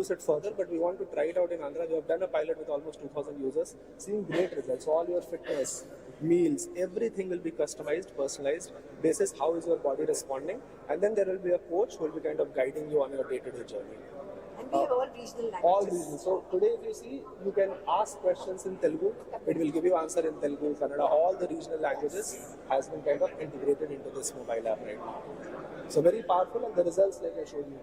use it further, but we want to try it out in Andhra. We have done a pilot with almost 2,000 users, seeing great results. All your fitness, meals, everything will be customized, personalized, basis how is your body responding, and then there will be a coach who will be kind of guiding you on your day-to-day journey. And we have all regional languages. All regions. So today, if you see, you can ask questions in Telugu. It will give you answer in Telugu, Kannada. All the regional languages has been kind of integrated into this mobile app right now. So very powerful, and the results, like I showed you,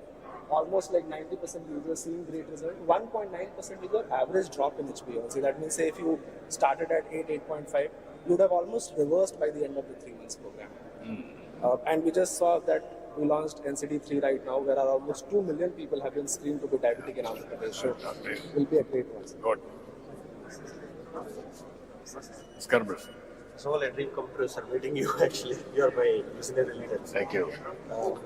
almost like 90% users seeing great result. 1.9% is your average drop in HbA1c. That means, say, if you started at 8.5, you would have almost reversed by the end of the 3 months program. And we just saw that we launched NCD3 right now, where almost 2 million people have been screened to be diabetic in Andhra Pradesh. So it will be a great one. Good. Scarborough. So a dream come true, sir. Meeting you actually. You are my visionary leader. Thank you.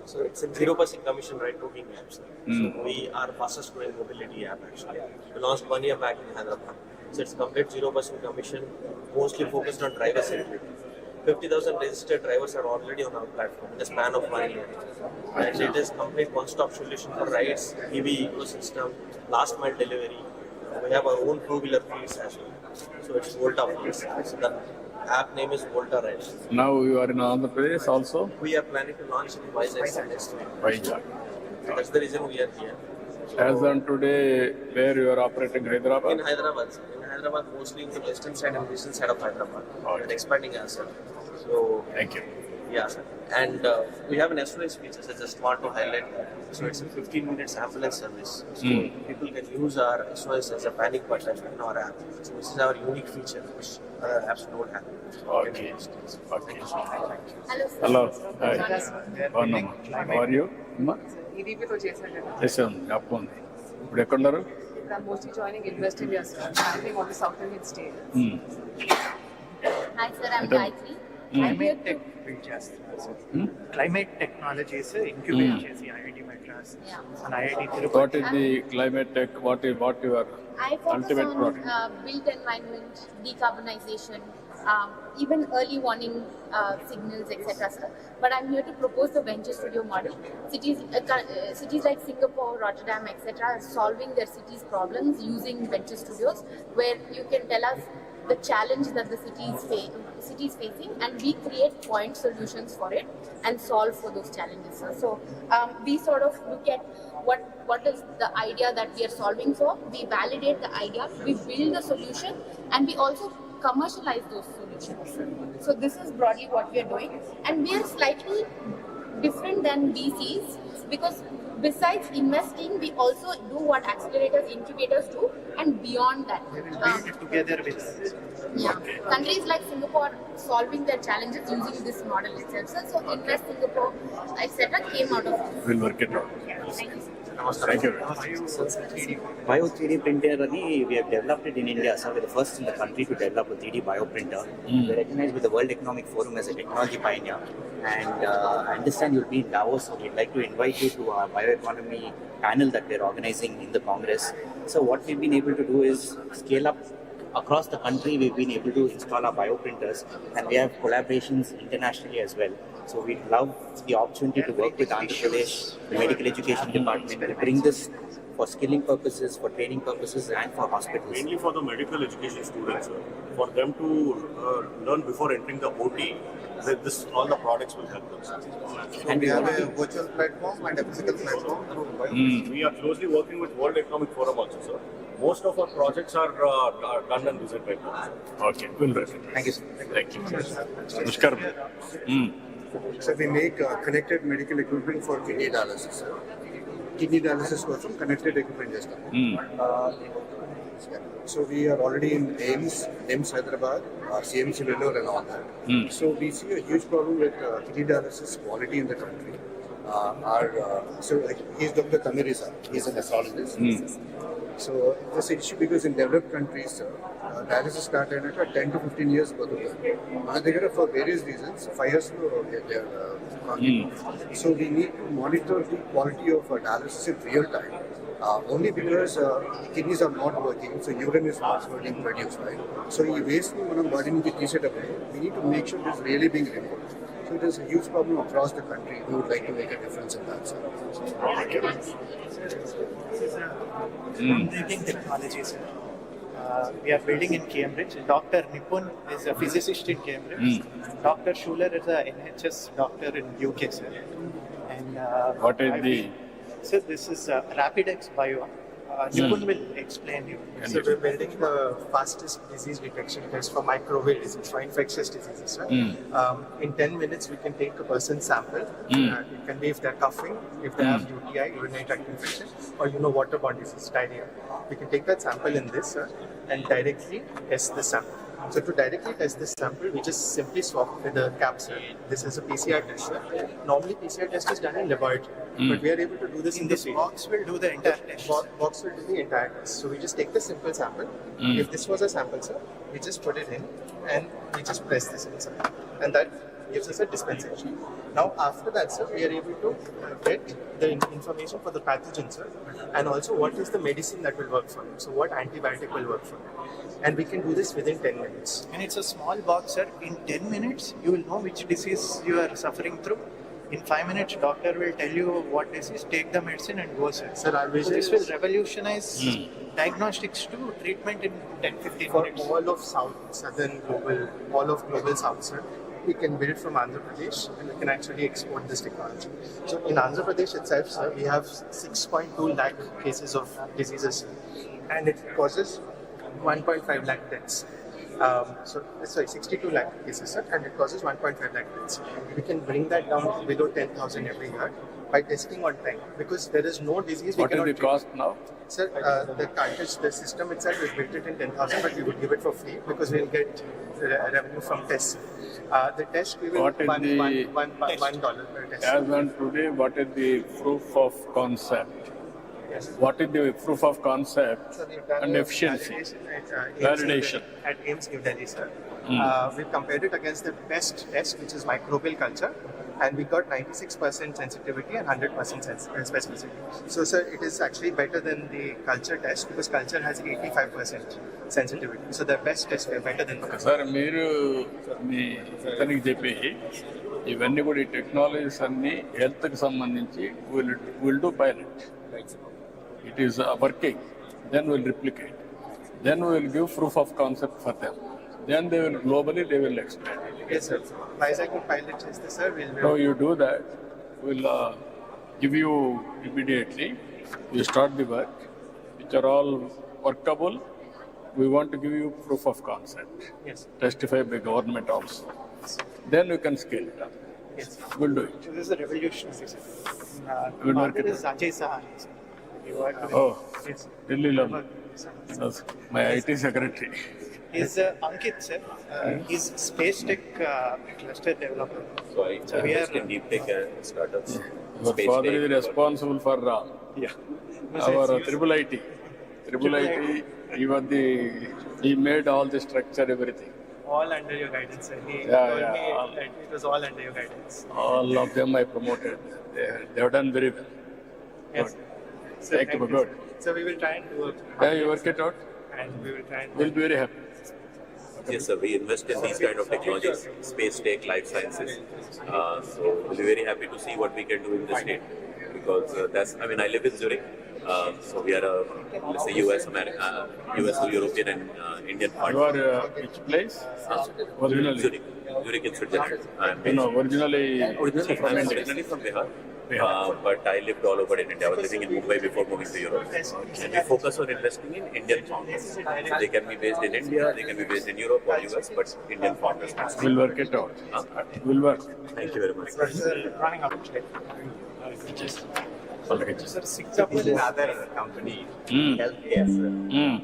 So it's a 0% commission right booking app, sir. So we are fastest growing mobility app actually. We launched 1 year back in Hyderabad. So it's complete 0% commission, mostly focused on driver centric. 50,000 registered drivers are already on our platform in the span of 1 year. And it is complete one-stop solution for rides, EV ecosystem, last mile delivery. We have our own two-wheeler fleets as well. So it's Volta Fleets. So the app name is Volta Rides. Now you are in Andhra Pradesh also? We are planning to launch in Vizag next week. Vizag. So that's the reason we are here. As on today, where you are operating Hyderabad? In Hyderabad, sir. In Hyderabad, mostly in the western side and eastern side of Hyderabad. Okay. And expanding as well. So, Thank you. yeah, sir. And we have an SOS feature, I just want to highlight. So it's a 15 minutes ambulance service. So people can use our SOS as a panic button in our app. So this is our unique feature, which other apps don't have. Okay. Okay. Hello, sir. Hello. Hi. Bonamma. How are you? అమ్మా ఈడీపీతో చేశాను కదా. చేసాను జ్ఞాపకం ఉంది. ఇప్పుడు ఎక్కడున్నారు? ఇప్పుడు I'm mostly joining Invest India, sir. Traveling on the South Indian state. Hi, sir. I'm Gayatri. Climate tech build చేస్తున్నారు సార్. క్లైమేట్ టెక్నాలజీస్ ఇంక్యుబేట్ చేసి IIT Madras and IIT What Tirupati is the climate tech? What your I focus ultimate on product? built environment, decarbonization, even early warning signals, etc. Sir. But I'm here to propose the venture studio model. Cities like Singapore, Rotterdam, etc. are solving their cities' problems using venture studios, where you can tell us the challenge that the city is facing, and we create point solutions for it and solve for those challenges. Sir. So we sort of look at what is the idea that we are solving for. We validate the idea, we build the solution, and we also commercialize those solutions. So this is broadly what we are doing, and we are slightly different than VCs because besides investing, we also do what accelerators, incubators do, and beyond that. together with Countries like Singapore solving their challenges using this model itself. So Invest Singapore, etc. came out of this. We'll work it out. Thank you. Thank you. Bio 3D printer we have developed it in India, so we're the first in the country to develop a 3D bio printer. We're recognized with the World Economic Forum as a technology pioneer, and I understand you'll be in Davos, so we'd like to invite you to our bioeconomy panel that we're organizing in the Congress. So what we've been able to do is scale up across the country. We've been able to install our bio printers, and we have collaborations internationally as well. So we'd love the opportunity to work with Andhra Pradesh, the medical education department, to bring this for skilling purposes, for training purposes, and for hospitals. Mainly for the medical education students, for them to learn before entering the OT, that all the products will help them. And we have a virtual platform and a physical platform. We are closely working with World Economic Forum also, sir. Most of our projects are done and designed by them. Okay. We'll work it out. Thank you, sir. Thank you. Namaskar. So we make connected medical equipment for kidney dialysis. Kidney dialysis కోసం connected equipment చేస్తాం. So we are already in AIMS Hyderabad, CMC Vellore and all that. So we see a huge problem with kidney dialysis quality in the country. He's Dr. Tamirisa. He's an nephrologist. So this issue because in developed countries, dialysis start in 10 to 15 years ago. For various reasons, 5 years so we need to monitor the quality of dialysis in real time. Only because kidneys are not working, so urine is not being produced, right? So we waste the body we need to make sure it is really being removed. So if it is a huge problem across the country, we would like to make a difference in that, sir. Breathing technology, sir. We are building in Cambridge. Dr. Nipun is a physicist in Cambridge. Dr. Schuler is a NHS doctor in UK, sir. And What is the- So this is Rapidex Bio. Nipun will explain you. So we're building the fastest disease detection test for microbial disease, for infectious diseases. Right? In 10 minutes, we can take a person's sample. It can be if they're coughing, if they have UTI, urinary tract infection, or waterborne disease, diarrhea. We can take that sample in this and directly test the sample. So to directly test this sample, we just simply swap with a capsule. This is a PCR test. Normally, PCR test is done in laboratory, but we are able to do this in This the field. box will do the entire test. Box will do the entire test. So we just take the simple sample. If this was a sample, sir, we just put it in and we just press this in, sir. And that gives us a dispensation. Now, after that, sir, we are able to get the information for the pathogen, sir, and also what is the medicine that will work for him. So, what antibiotic will work for him. And we can do this within 10 minutes. And it's a small box, sir. In 10 minutes, you will know which disease you are suffering through. In 5 minutes, doctor will tell you what disease, take the medicine and go, sir. Sir, our So vision this will is revolutionize diagnostics to treatment in 10-15 for minutes. all of southern global, all of global south, sir. We can build from Andhra Pradesh and we can actually export this technology. So in Andhra Pradesh itself, sir, we have 6.2 lakh cases of diseases and it causes 1.5 lakh deaths. 62 lakh cases, sir, and it causes 1.5 lakh deaths. We can bring that down below 10,000 every year by testing on time because there is no disease we What is cannot the treat. cost now? Sir, the cartridge, the system itself, we built it in 10,000, but we would give it for free because we'll get revenue from tests. The test we will What is the- $1 per test. As on today, what is the proof of concept? What is the proof of concept So we've done and a efficiency? validation Validation. at AIIMS New Delhi, sir. We've compared it against the best test, which is microbial culture, and we got 96% sensitivity and 100% specificity. So, sir, it is actually better than the culture test because culture has 85% sensitivity. So, the best test is better than the culture. Sir మీరు మీ ఇతనికి చెప్పి ఇవన్నీ కూడా ఈ technologies అన్ని హెల్త్కి సంబంధించి will do pilot it is working then will replicate then will give proof of concept for them then they will globally they will explain Yes, sir. Vizag will pilot test this, sir. So you do that, we'll give you immediately, you start the work, which are all workable. We want to give you proof of concept, Yes. testified by government also. Then you can scale it up. Yes. We'll do it. So this is a revolutionary, sir. Good work. Father is Ajay Sahani, sir. You work with Oh, yes. Delhi level. That's my IT secretary. He's Ankit, sir. He's Space Tech cluster developer. So I So we invest are- in deep tech startups. Your Space father tech, is responsible for Yeah. our triple IT. Triple IT, he made all the structure, everything. All under your guidance, sir. He Yeah, told yeah. me that it was all under your guidance. All of them I promoted. They have done very well. Yes. Sir, thank you, good. So we will try and do a Yeah, you work it out. and we will try and We'll be very happy. Yes, sir. We invest in these kind of technologies, space tech, life sciences. So we'll be very happy to see what we can do in this state because I live in Zurich. So we are let's say US, European and Indian You partner. are which place? Originally. Zurich in Switzerland. Originally Originally, from I'm India. originally from Bihar. Bihar. But I lived all over in India. I was living in Mumbai before moving to Europe. And we focus on investing in Indian founders. They can be based in India, they can be based in Europe or US, but Indian founders. We'll work it out. We'll work. Thank you very much. running up. Sir, Singapore is another company, healthcare.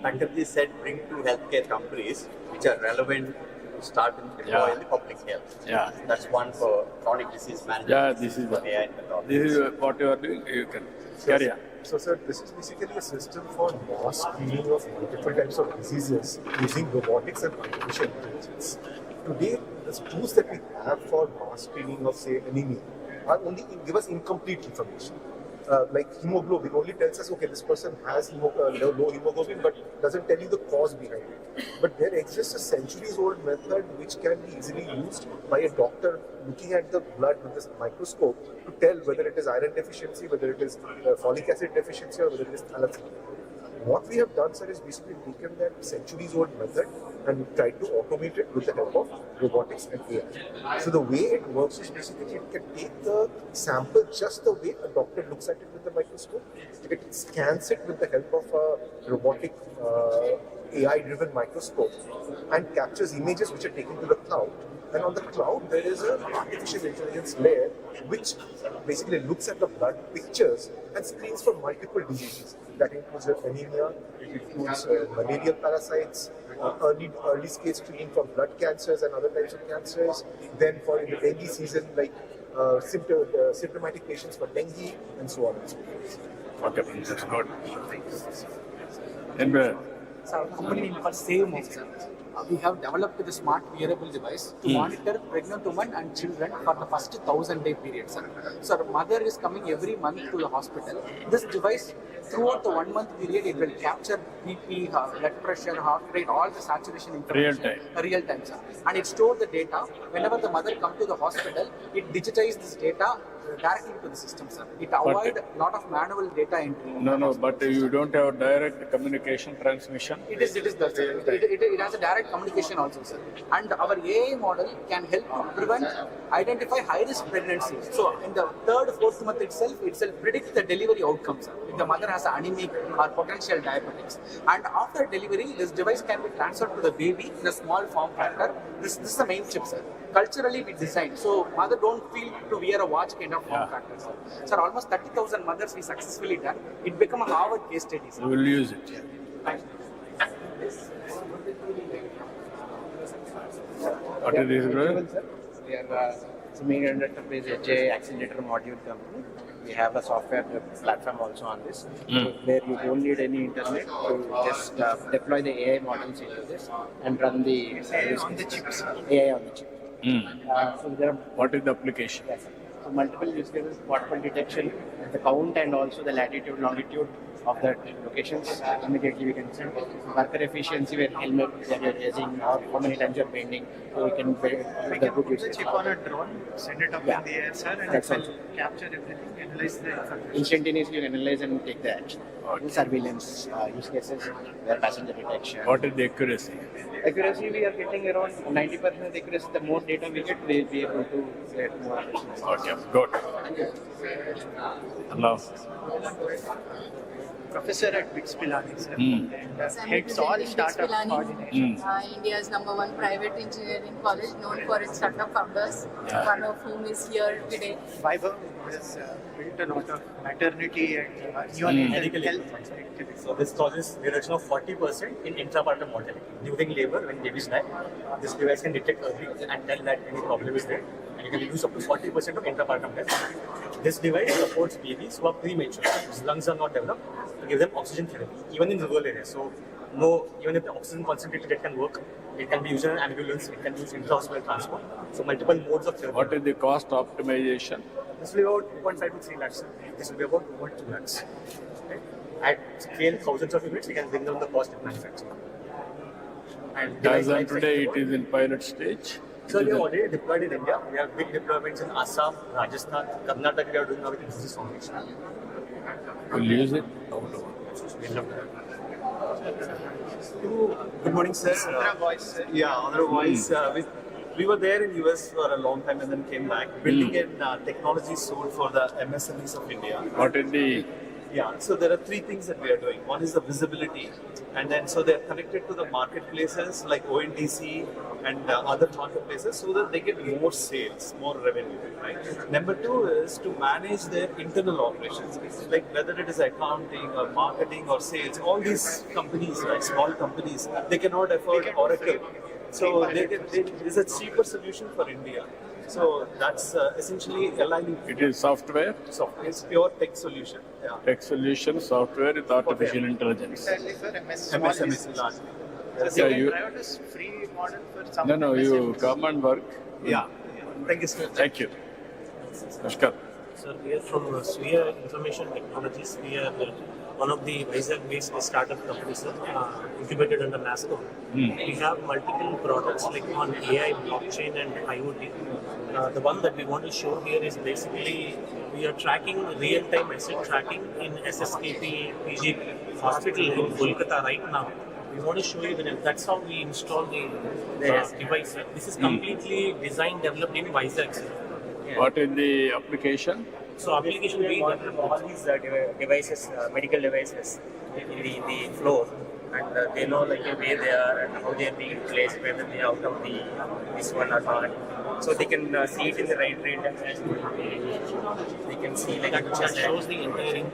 Pankaj said bring two healthcare companies which are relevant to start and deploy in the public health. Yeah. That's one for chronic disease management. Yeah, this is for AI pathology. this is what you are doing. You can carry on. So, sir, this is basically a system for mass screening of multiple types of diseases using robotics and artificial intelligence. Today, the tools that we have for mass screening of, say, anemia are only give us incomplete information. like hemoglobin only tells us, okay, this person has low hemoglobin, but doesn't tell you the cause behind it. But there exists a centuries-old method which can be easily used by a doctor looking at the blood with this microscope to tell whether it is iron deficiency, whether it is folic acid deficiency, or whether it is thalassemia. What we have done, sir, is basically taken that centuries-old method and tried to automate it with the help of robotics and AI. So the way it works is basically it can take the sample just the way a doctor looks at it with the microscope. It scans it with the help of a robotic AI-driven microscope and captures images which are taken to the cloud. And on the cloud, there is an artificial intelligence layer which basically looks at the blood pictures and screens for multiple diseases. That includes anemia, it includes malarial parasites, early stage screening for blood cancers and other types of cancers. Then for in the dengue season, like symptomatic patients for dengue and so on and so forth. Okay, that's good. And So our company name called SaveMove, sir. We have developed the smart wearable device to monitor pregnant women and children for the first 1,000-day period, sir. So our mother is coming every month to the hospital. This device, throughout the 1 month period, it will capture BP, blood pressure, heart rate, all the saturation information. Real time, sir. And it stores the data. Whenever the mother comes to the hospital, it digitizes this data directly to the system, sir. It avoids a lot of manual data entry. No, but you don't have direct communication transmission. It has a direct communication also, sir. And our AI model can help to prevent, identify high-risk pregnancy. So in the 3rd, 4th month itself predicts the delivery outcomes, sir. If the mother has an anemic or potential diabetics. And after delivery, this device can be transferred to the baby in a small form factor. This is the main chip, sir. Culturally we designed, so mother don't feel to wear a watch kind of form factor, sir. Sir, almost 30,000 mothers we successfully done. It become a Harvard case study, sir. We will use it. What is this, brother? We are Semiconductor enterprise HA accelerator module company. We have a software platform also on this, where you don't need any internet. You just deploy the AI models into this and run the AI on the chips. AI on the chip. So there are, what is the application? Yes, so multiple use cases: portable detection, the count, and also the latitude, longitude of the locations. Immediately we can see worker efficiency, where helmet that you're raising or how many times you're bending, so we can build the good use. Put the chip on a drone, send it up in the air, sir, and it will capture everything, analyze the information. Instantaneously analyze and take the action. Surveillance use cases, where passenger detection. What is the accuracy? Accuracy, we are getting around 90% accuracy. The more data we get, we'll be able to get more efficiency. Okay, good. Hello. Professor at BITS Pilani, sir. I'm Heads all representing startup BITS Pilani, coordination. India's #1 private engineering college, known for its startup founders, one of whom is here today. Vaibhav has built a lot of maternity and neonatal health. So this causes reduction of 40% in intrapartum mortality. During labor, when babies die, this device can detect early and tell that any problem is there, and you can reduce up to 40% of intrapartum death. This device supports babies who are premature, whose lungs are not developed, to give them oxygen therapy, even in rural areas. So, even if the oxygen concentrator it can work, it can be used in an ambulance, it can be used in intra-hospital transport. So, multiple modes of therapy. What is the cost optimization? This will be about 2.5 to 3 lakhs. This will be about 1.2 lakhs. Right? At scale, thousands of units, we can bring down the cost of manufacturing. And As on today, it is in pilot stage. So we have already deployed in India. We have big deployments in Assam, Rajasthan, Karnataka. We are doing now with Infosys Foundation. We'll use it. Good morning, sir. Andhra Voice, sir. Andhra Voice. We were there in US for a long time and then came back, building in technology sold for the MSMEs of India. What is the... So there are 3 things that we are doing. One is the visibility, and then so they're connected to the marketplaces like ONDC and other marketplaces so that they get more sales, more revenue, right? Number 2 is to manage their internal operations, like whether it is accounting or marketing or sales. All these companies, right, small companies, they cannot afford Oracle. So there's a cheaper solution for India. So that's essentially aligning. It is software? Software. It's pure tech solution. Tech solution, software with artificial intelligence. Exactly, sir. MSMEs largely. So you try out this free model for some. No, you come and work. Thank you, sir. Thank you. Namaskar. Sir, we are from Swia Information Technologies. We are one of the Vizag-based startup companies, sir, incubated under NASCO. We have multiple products like on AI, blockchain, and IoT. The one that we want to show here is basically we are tracking real-time asset tracking in SSKP PG hospital in Kolkata right now. We want to show you that that's how we install the device. Sir. This is completely designed, developed in Vizag. Sir. What is the application? So application we developed all these devices, medical devices in the floor, and they know like where they are and how they are being placed, whether they are out of this one or not. So they can see it in the right rate and they can see like that shows the entire.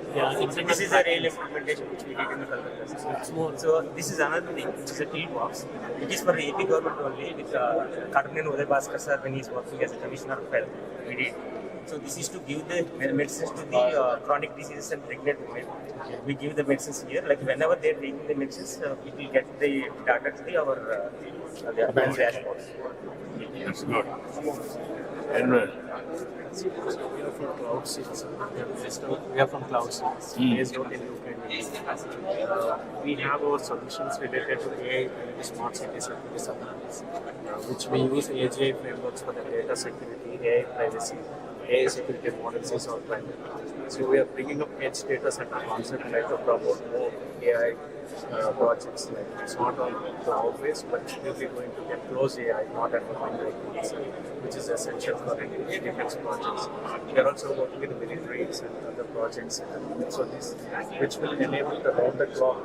This is a real implementation which we did in the Kolkata system. So this is another thing, which is a toolbox. It is for the AP government only with Karnan Uday Bhaskar sir when he is working as a commissioner of health. We did. So this is to give the medicines to the chronic diseases and pregnant women. We give the medicines here. Like whenever they are taking the medicines, it will get the data to our dashboard. That's good. Anyway. We are from Cloud Seeds. We are from Cloud Seeds, based out in UK and India. We have our solutions related to AI and smart cities and business analytics, which we use AGI frameworks for the data security, AI privacy, AI security models is our primary. So we are bringing up edge data center concept like to promote more AI projects. Like it's not on cloud based, but we'll be going to get close AI, not at the point which is essential for any defense projects. We are also working with the militaries and other projects, so this which will enable the round the clock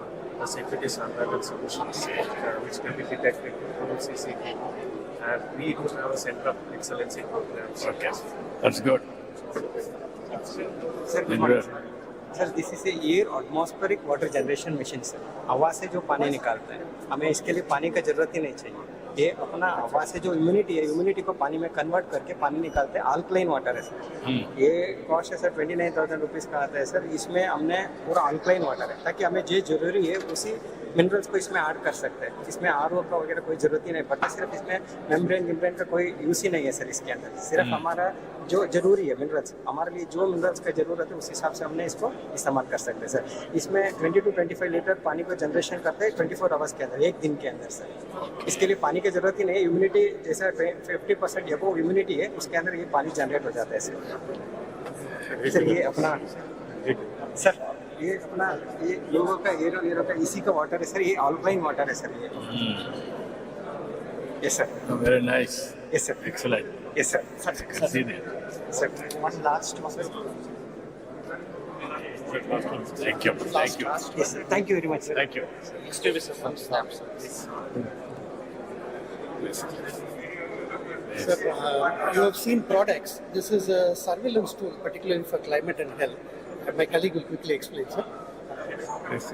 security surveillance solutions, which can be detected through CCTV. And we do have a center of excellence in programs. Okay, that's good. Sir, good morning, sir. Sir, this is a air atmospheric water generation machine sir. हवा से जो पानी निकालता है, हमें इसके लिए पानी का जरूरत ही नहीं चाहिए. ये अपना हवा से जो ह्यूमिडिटी को पानी में कन्वर्ट करके पानी निकालते हैं. अल्कलाइन वाटर है सर. ये कॉस्ट है सर 29,000 रुपीज़ का आता है सर. इसमें हमने पूरा अल्कलाइन वाटर है ताकि हमें जो जरूरी है उसी मिनरल्स को इसमें ऐड कर सकते हैं. इसमें आरओ का वगैरह कोई जरूरत ही नहीं पड़ता. सिर्फ इसमें मेम्ब्रेन का कोई यूज ही नहीं है सर इसके अंदर. सिर्फ हमारा जो जरूरी है मिनरल्स, हमारे लिए जो मिनरल्स का जरूरत है उस हिसाब से हमने इसको इस्तेमाल कर सकते हैं सर. इसमें 20 to 25 लीटर पानी को जनरेशन करते हैं 24 आवर्स के अंदर, एक दिन के अंदर सर. इसके लिए पानी की जरूरत ही नहीं है. ह्यूमिडिटी जैसा 50% एबोव ह्यूमिडिटी है उसके अंदर ये पानी जनरेट हो जाता है सर. सर ये अपना सर ये अपना ये लोगों का एरो का इसी का वाटर है सर. ये अल्कलाइन वाटर है सर. ये yes sir. Very nice. Yes sir. Excellent. Yes sir. I can see that. Sir, one last one. Thank you. Thank you. Yes sir. Thank you very much sir. Thank you. Next to is some snaps. Sir, you have seen products. This is a surveillance tool, particularly for climate and health. My colleague will quickly explain, sir. This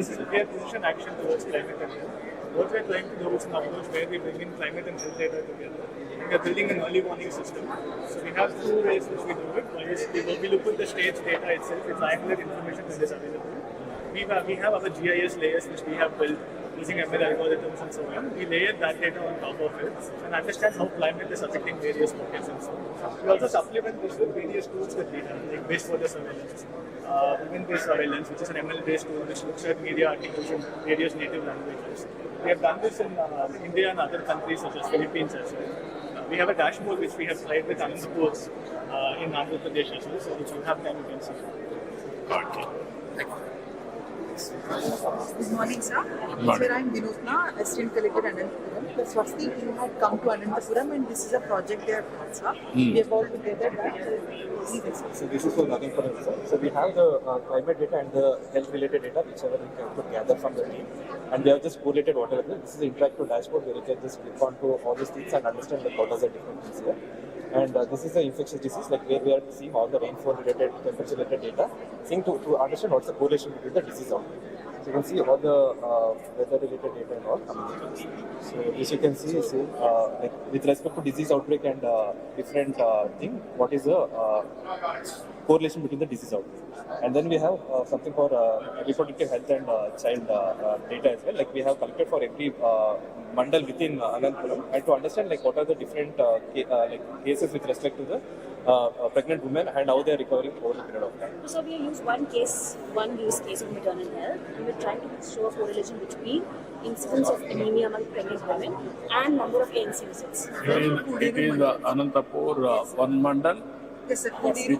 is a clear position action towards climate and health. What we are trying to do is an approach where we bring in climate and health data together. We are building an early warning system. So we have two ways which we do it. One is we look at the state's data itself, its triangular information that is available. We have our GIS layers which we have built using ML algorithms and so on. We layer that data on top of it and understand how climate is affecting various pockets and so on. We also supplement this with various tools that we have, like wastewater surveillance, women-based surveillance, which is an ML-based tool which looks at media articles in various native languages. We have done this in India and other countries such as Philippines as well. We have a dashboard which we have tried with Anandapur in Andhra Pradesh as well, so if you have time you can see. Okay. Good morning, sir. morning. Sir, I am Vinodna, Assistant Collector Anantapuram. The Swasti team had come to Anantapuram and this is a project they have done, sir. We have all together done. So this is for nothing for us, sir. So we have the climate data and the health-related data, whichever we could gather from the team. And we have just collated whatever. This is an interactive dashboard where you can just click onto all these things and understand like what are the different things here. And this is the infectious disease, like where we are seeing all the rainfall-related, temperature-related data, seeing to understand what's the correlation between the disease outbreak. So you can see all the weather-related data and all coming in. So this you can see is like with respect to disease outbreak and different thing, what is the correlation between the disease outbreak. And then we have something for reproductive health and child data as well. Like we have collected for every mandal within Anandapuram, and to understand like what are the different like cases with respect to the pregnant women and how they are recovering over the period of time. So we use one use case of maternal health, and we're trying to show a correlation between incidence of anemia among pregnant women and number of ANC visits. It is Anantapur, one mandal. Yes, sir. Koderu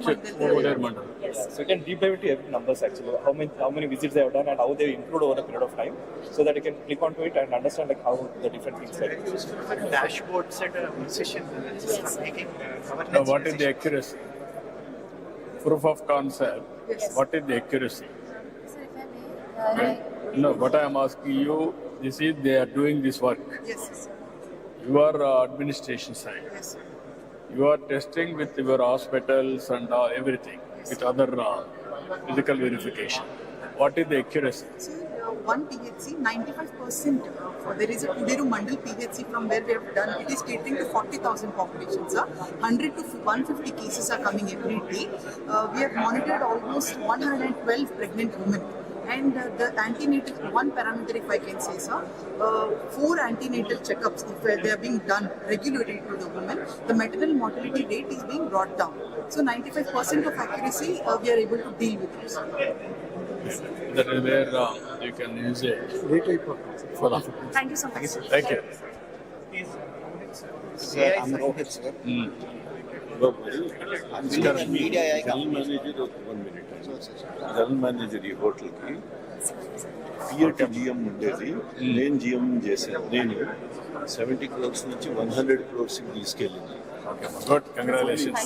mandal. Yes. So you can deep dive into every numbers actually, how many visits they have done and how they improved over a period of time, so that you can click onto it and understand like how the different things like. Dashboard set a decision making governance. What is the accuracy? Proof of concept. Yes. What is the accuracy? No, what I am asking you, this is they are doing this work. Yes, sir. You are administration side. Yes, sir. You are testing with your hospitals and everything, with other physical verification. What is the accuracy? So, one PHC, 95%, there is a Koderu Mandal PHC from where we have done, it is catering to 40,000 populations. 100 to 150 cases are coming every day. We have monitored almost 112 pregnant women. And the antenatal, one parameter if I can say, sir, 4 antenatal checkups, if they are being done regularly to the women, the maternal mortality rate is being brought down. So 95% of accuracy, we are able to deal with it. That is where you can use it for the. Thank you so much. Thank you. Sir, I'm Rohit, sir. General manager, 1 minute. General manager ఈ హోటల్కి పిఎట్ GM ఉండేది, నేను GM చేశాను. నేను 70 crores నుంచి 100 crores తీసుకెళ్ళింది. Good, congratulations.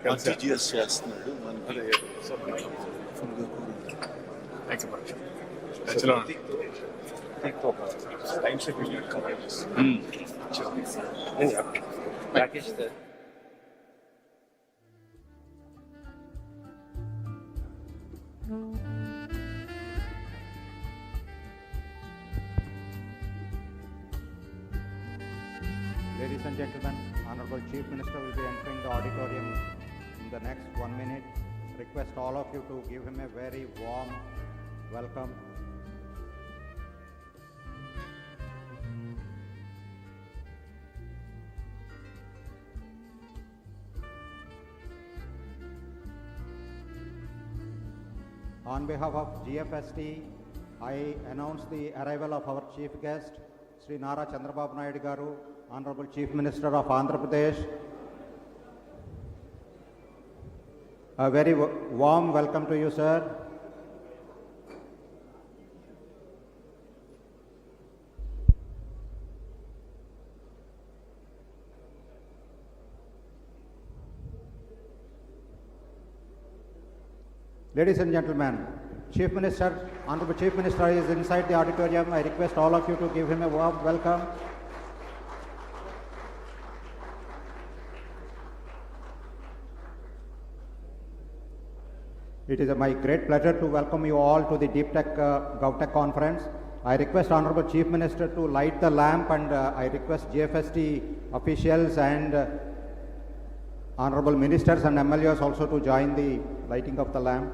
మనకి GS చేస్తున్నాడు మనకి. Rakesh sir. Ladies and gentlemen, Honorable Chief Minister will be entering the auditorium in the next 1 minute. Request all of you to give him a very warm welcome. On behalf of GFST, I announce the arrival of our chief guest, Sri Nara Chandrababu Naidu Garu, Honorable Chief Minister of Andhra Pradesh. A very warm welcome to you, sir. Ladies and gentlemen, Chief Minister, Honorable Chief Minister is inside the auditorium. I request all of you to give him a warm welcome. It is my great pleasure to welcome you all to the Deep Tech GovTech conference. I request Honorable Chief Minister to light the lamp, and I request GFST officials and Honorable Ministers and MLAs also to join the lighting of the lamp.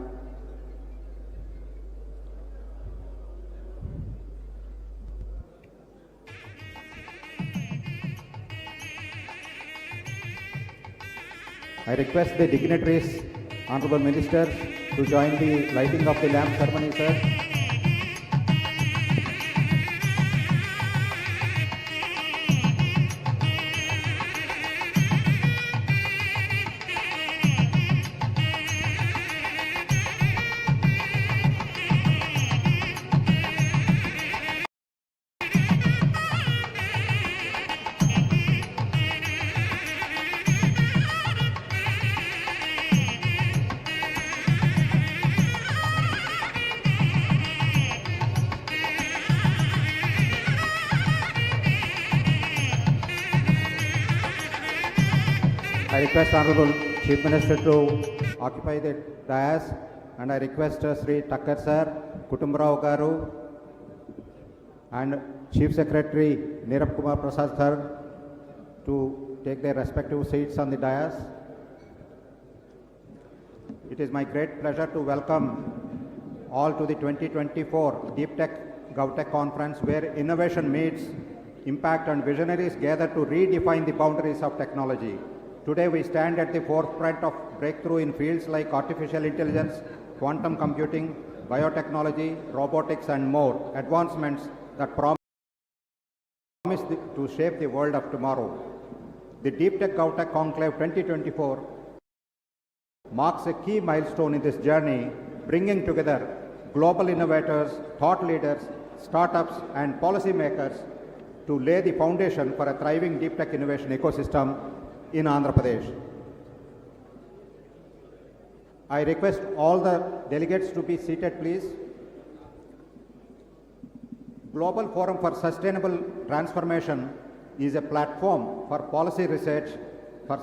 I request the dignitaries, Honorable Ministers, to join the lighting of the lamp ceremony, sir. I request Honorable Chief Minister to occupy the dais, and I request Sri Thakkar Sir, Kutumbarao Garu, and Chief Secretary Nirab Kumar Prasad Sir to take their respective seats on the dais. It is my great pleasure to welcome all to the 2024 Deep Tech GovTech conference, where innovation meets impact and visionaries gather to redefine the boundaries of technology. Today we stand at the forefront of breakthrough in fields like artificial intelligence, quantum computing, biotechnology, robotics and more, advancements that promise to shape the world of tomorrow. The Deep Tech GovTech Conclave 2024 marks a key milestone in this journey, bringing together global innovators, thought leaders, startups and policymakers to lay the foundation for a thriving deep tech innovation ecosystem in Andhra Pradesh. I request all the delegates to be seated, please. Global Forum for Sustainable Transformation is a platform for policy research, for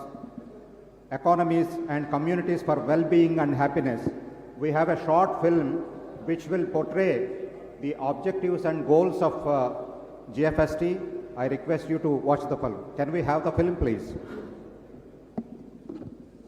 economies and communities for well-being and happiness. We have a short film which will portray the objectives and goals of GFST. I request you to watch the film. Can we have the film, please?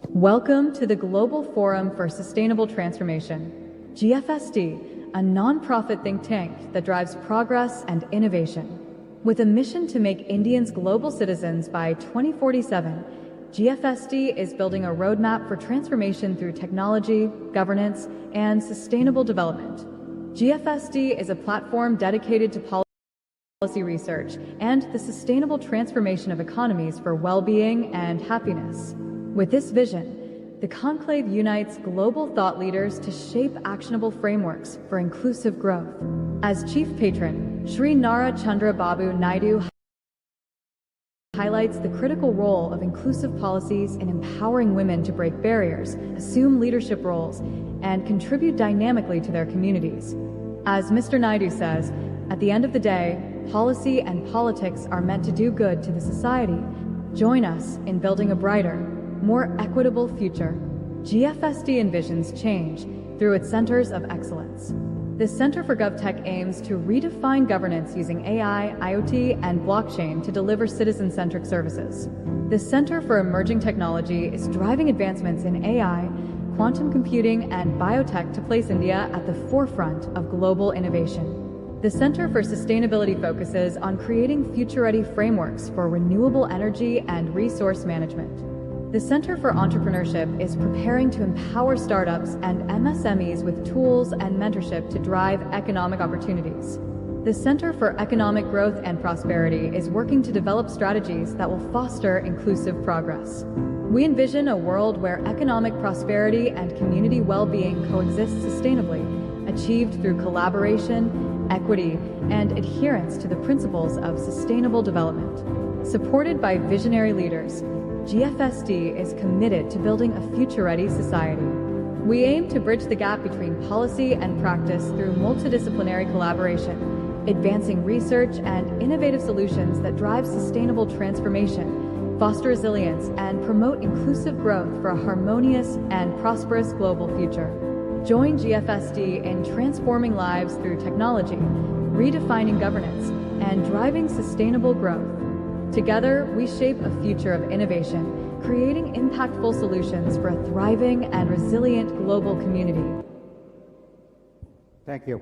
Welcome to the Global Forum for Sustainable Transformation, GFST, a non-profit think tank that drives progress and innovation. With a mission to make Indians global citizens by 2047, GFST is building a roadmap for transformation through technology, governance, and sustainable development. GFST is a platform dedicated to policy research and the sustainable transformation of economies for well-being and happiness. With this vision, the conclave unites global thought leaders to shape actionable frameworks for inclusive growth. As chief patron, Sri Nara Chandra Babu Naidu highlights the critical role of inclusive policies in empowering women to break barriers, assume leadership roles, and contribute dynamically to their communities. As Mr. Naidu says, at the end of the day, policy and politics are meant to do good to the society. Join us in building a brighter, more equitable future. GFST envisions change through its centers of excellence. The Center for GovTech aims to redefine governance using AI, IoT, and blockchain to deliver citizen-centric services. The Center for Emerging Technology is driving advancements in AI, quantum computing, and biotech to place India at the forefront of global innovation. The Center for Sustainability focuses on creating future-ready frameworks for renewable energy and resource management. The Center for Entrepreneurship is preparing to empower startups and MSMEs with tools and mentorship to drive economic opportunities. The Center for Economic Growth and Prosperity is working to develop strategies that will foster inclusive progress. We envision a world where economic prosperity and community well-being coexist sustainably, achieved through collaboration, equity, and adherence to the principles of sustainable development. Supported by visionary leaders, GFST is committed to building a future-ready society. We aim to bridge the gap between policy and practice through multidisciplinary collaboration, advancing research and innovative solutions that drive sustainable transformation, foster resilience, and promote inclusive growth for a harmonious and prosperous global future. Join GFST in transforming lives through technology, redefining governance, and driving sustainable growth. Together, we shape a future of innovation, creating impactful solutions for a thriving and resilient global community. Thank you.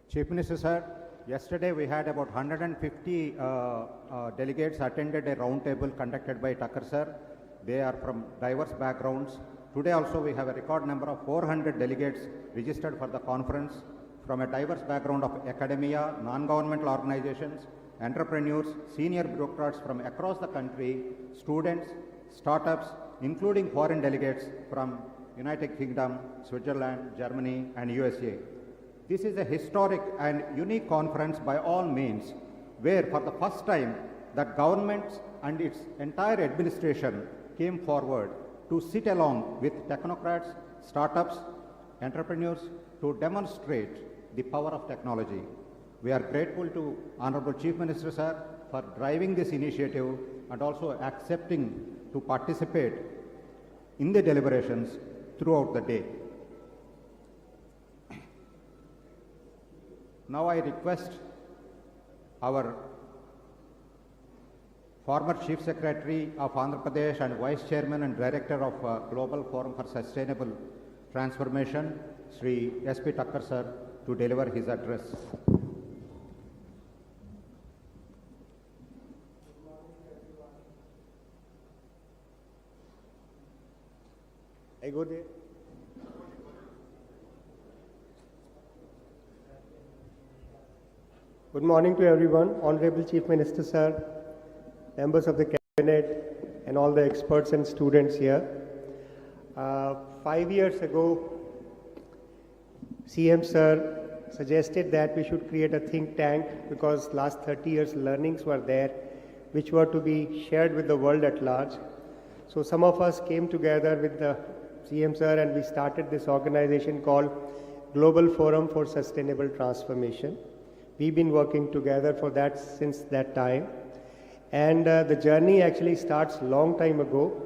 Chief Minister, sir, yesterday we had about 150 delegates attended a roundtable conducted by Tucker, sir. They are from diverse backgrounds. Today also we have a record number of 400 delegates registered for the conference from a diverse background of academia, non-governmental organizations, entrepreneurs, senior bureaucrats from across the country, students, startups, including foreign delegates from United Kingdom, Switzerland, Germany, and USA. This is a historic and unique conference by all means, where for the first time that governments and its entire administration came forward to sit along with technocrats, startups, entrepreneurs to demonstrate the power of technology. We are grateful to Honorable Chief Minister, sir, for driving this initiative and also accepting to participate in the deliberations throughout the day. Now I request our former Chief Secretary of Andhra Pradesh and Vice Chairman and Director of Global Forum for Sustainable Transformation, Sri S.P. Tucker, sir, to deliver his address. I go there. Good morning to everyone, Honorable Chief Minister Sir, members of the Cabinet, and all the experts and students here. 5 years ago, CM Sir suggested that we should create a think tank because last 30 years learnings were there, which were to be shared with the world at large. So some of us came together with the CM Sir and we started this organization called Global Forum for Sustainable Transformation. We've been working together for that since that time. And the journey actually starts long time ago.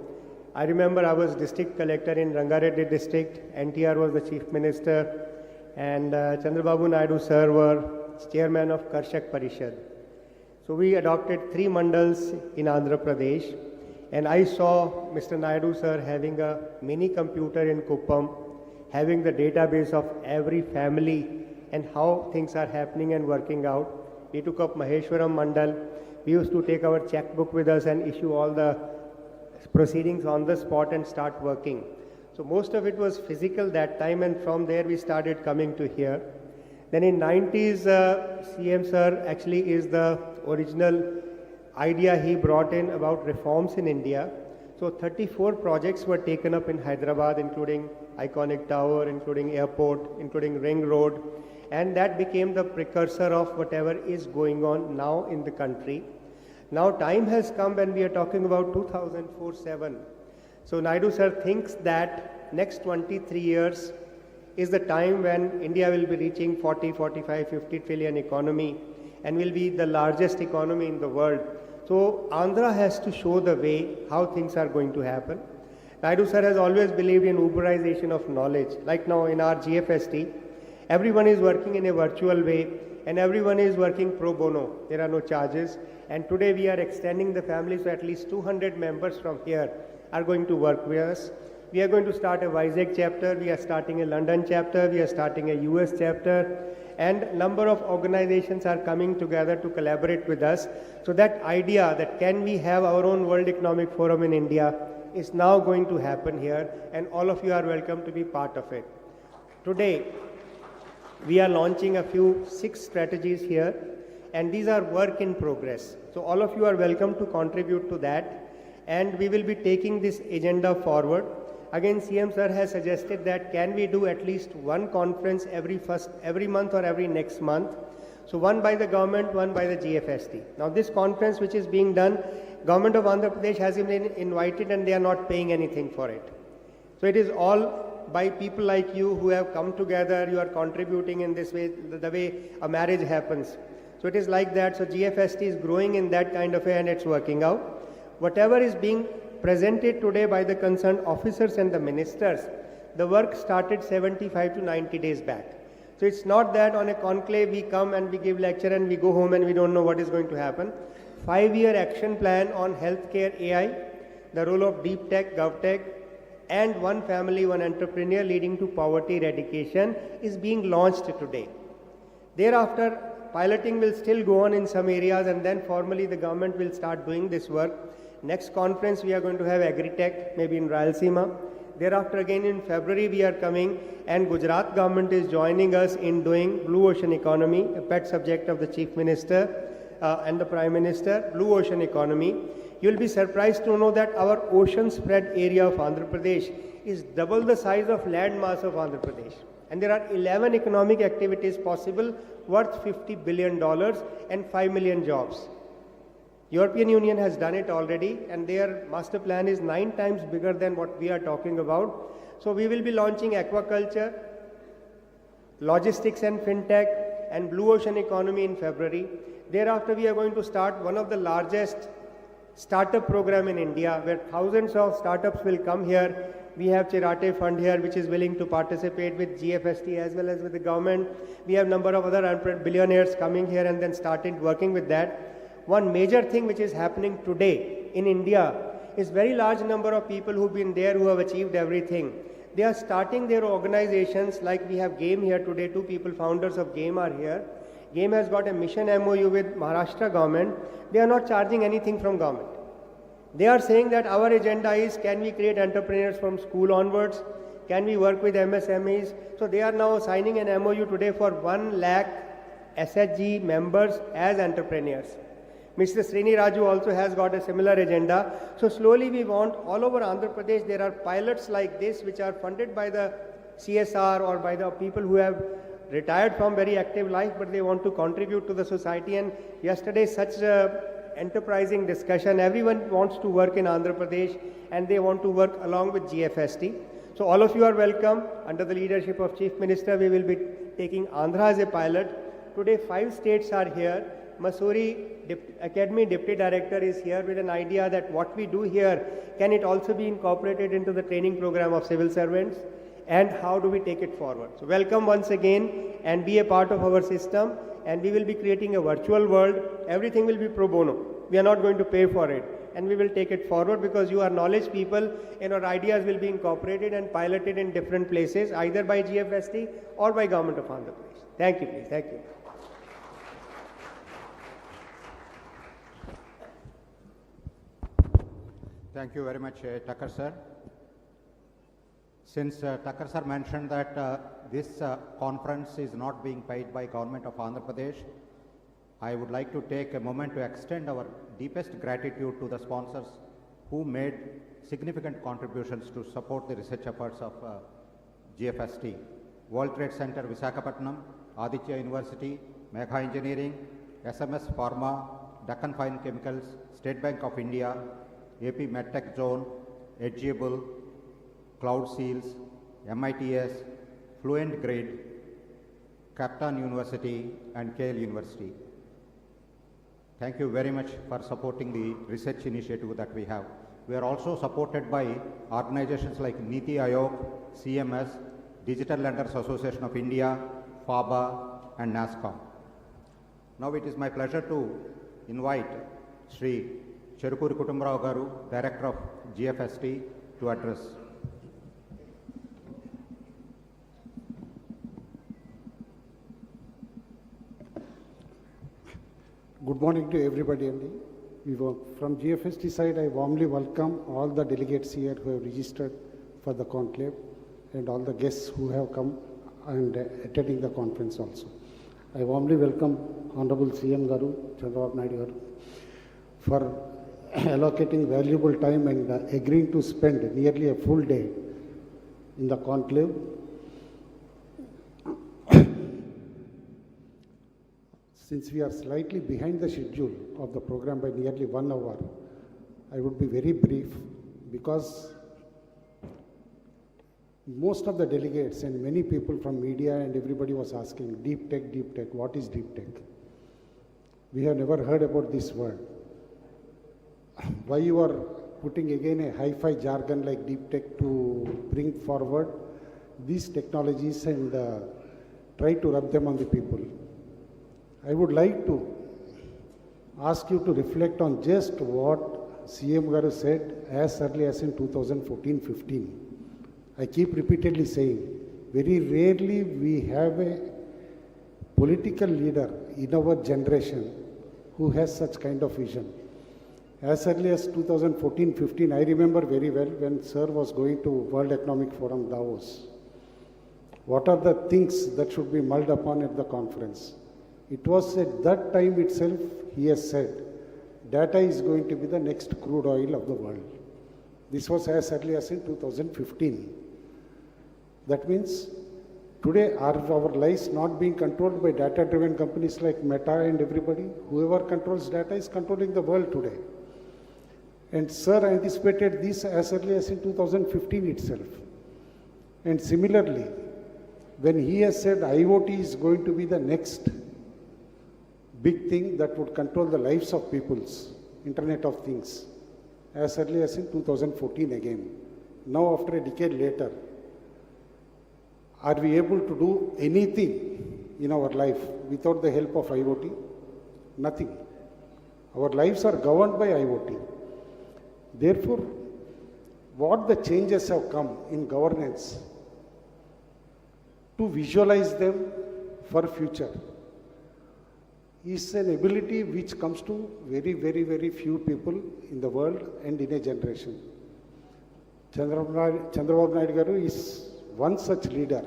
I remember I was district collector in Rangareddy district. NTR was the chief minister. And Chandrababu Naidu sir were chairman of Karshak Parishad. So we adopted 3 mandals in Andhra Pradesh. And I saw Mr. Naidu sir having a mini computer in Kuppam, having the database of every family and how things are happening and working out. We took up Maheshwaram Mandal. We used to take our checkbook with us and issue all the proceedings on the spot and start working. So most of it was physical that time, and from there we started coming to here. Then in 90s, CM Sir actually is the original idea he brought in about reforms in India. So 34 projects were taken up in Hyderabad, including iconic tower, including airport, including ring road. And that became the precursor of whatever is going on now in the country. Now time has come when we are talking about 2047. So Naidu sir thinks that next 23 years is the time when India will be reaching 40, 45, 50 trillion economy and will be the largest economy in the world. So Andhra has to show the way how things are going to happen. Naidu sir has always believed in Uberization of knowledge. Like now in our GFST, everyone is working in a virtual way and everyone is working pro bono. There are no charges. And today we are extending the family, so at least 200 members from here are going to work with us. We are going to start a Vizag chapter, we are starting a London chapter, we are starting a US chapter, and number of organizations are coming together to collaborate with us. So that idea that can we have our own World Economic Forum in India is now going to happen here, and all of you are welcome to be part of it. Today, we are launching a few 6 strategies here, and these are work in progress. So all of you are welcome to contribute to that, and we will be taking this agenda forward. Again, CM Sir has suggested that can we do at least one conference every month or every next month. So one by the government, one by the GFST. Now this conference which is being done, Government of Andhra Pradesh has been invited and they are not paying anything for it. So it is all by people like you who have come together, you are contributing in this way, the way a marriage happens. So it is like that. So GFST is growing in that kind of way and it's working out. Whatever is being presented today by the concerned officers and the ministers, the work started 75 to 90 days back. So it's not that on a conclave we come and we give lecture and we go home and we don't know what is going to happen. 5-year action plan on healthcare AI, the role of deep tech, GovTech, and one family, one entrepreneur leading to poverty eradication is being launched today. Thereafter, piloting will still go on in some areas and then formally the government will start doing this work. Next conference we are going to have Agritech, maybe in Rayalaseema. Thereafter again in February we are coming and Gujarat government is joining us in doing Blue Ocean Economy, a pet subject of the Chief Minister and the Prime Minister, Blue Ocean Economy. You will be surprised to know that our ocean spread area of Andhra Pradesh is double the size of land mass of Andhra Pradesh. And there are 11 economic activities possible worth $50 billion and 5 million jobs. European Union has done it already and their master plan is 9 times bigger than what we are talking about. So we will be launching aquaculture, logistics and fintech and blue ocean economy in February. Thereafter we are going to start one of the largest startup program in India where thousands of startups will come here. We have Chirate Fund here which is willing to participate with GFST as well as with the government. We have number of other billionaires coming here and then started working with that. One major thing which is happening today in India is very large number of people who've been there who have achieved everything. They are starting their organizations like we have GAME here today. 2 people founders of GAME are here. GAME has got a mission MOU with Maharashtra government. They are not charging anything from government. They are saying that our agenda is, can we create entrepreneurs from school onwards? Can we work with MSMEs? So they are now signing an MOU today for 1 lakh SHG members as entrepreneurs. Mr. Srini Raju also has got a similar agenda. So slowly we want all over Andhra Pradesh, there are pilots like this which are funded by the CSR or by the people who have retired from very active life, but they want to contribute to the society. And yesterday such a enterprising discussion, everyone wants to work in Andhra Pradesh and they want to work along with GFST. So all of you are welcome. Under the leadership of Chief Minister, we will be taking Andhra as a pilot. Today 5 states are here. Mussoorie Academy Deputy Director is here with an idea that what we do here, can it also be incorporated into the training program of civil servants, and how do we take it forward. So welcome once again and be a part of our system, and we will be creating a virtual world. Everything will be pro bono. We are not going to pay for it, and we will take it forward because you are knowledge people and our ideas will be incorporated and piloted in different places, either by GFST or by Government of Andhra Pradesh. Thank you, please. Thank you. Thank you very much, Tucker sir. Since Tucker sir mentioned that this conference is not being paid by Government of Andhra Pradesh, I would like to take a moment to extend our deepest gratitude to the sponsors who made significant contributions to support the research efforts of GFST. World Trade Center Visakhapatnam, Aditya University, Megha Engineering, SMS Pharma, Deccan Fine Chemicals, State Bank of India, AP MedTech Zone, Edgeable, Cloud Seals, MITS, Fluent Grid, Captain University and KL University. Thank you very much for supporting the research initiative that we have. We are also supported by organizations like Niti Aayog, CMS, Digital Lenders Association of India, FABA and NASCOM. Now it is my pleasure to invite Sri Cherukuri Kutumbarao Garu, Director of GFST, to address. Good morning to everybody. From GFST side, I warmly welcome all the delegates here who have registered for the conclave and all the guests who have come and attending the conference also. I warmly welcome Honorable CM Garu, Chandrababu Naidu Garu, for allocating valuable time and agreeing to spend nearly a full day in the conclave. Since we are slightly behind the schedule of the program by nearly 1 hour, I would be very brief because most of the delegates and many people from media and everybody was asking, deep tech, what is deep tech? We have never heard about this word. Why you are putting again a hi-fi jargon like deep tech to bring forward these technologies and try to rub them on the people? I would like to ask you to reflect on just what CM Garu said as early as in 2014-15. I keep repeatedly saying, very rarely we have a political leader in our generation who has such kind of vision. As early as 2014-15, I remember very well when Sir was going to World Economic Forum Davos. What are the things that should be mulled upon at the conference? It was at that time itself, he has said, data is going to be the next crude oil of the world. This was as early as in 2015. That means today are our lives not being controlled by data-driven companies like Meta and everybody? Whoever controls data is controlling the world today. And Sir anticipated this as early as in 2015 itself. And similarly, when he has said IoT is going to be the next big thing that would control the lives of peoples, Internet of Things, as early as in 2014 again. Now after a decade later, are we able to do anything in our life without the help of IoT? Nothing. Our lives are governed by IoT. Therefore, what the changes have come in governance to visualize them for future. is an ability which comes to very, very, very few people in the world and in a generation. Chandrababu Naidu Garu is one such leader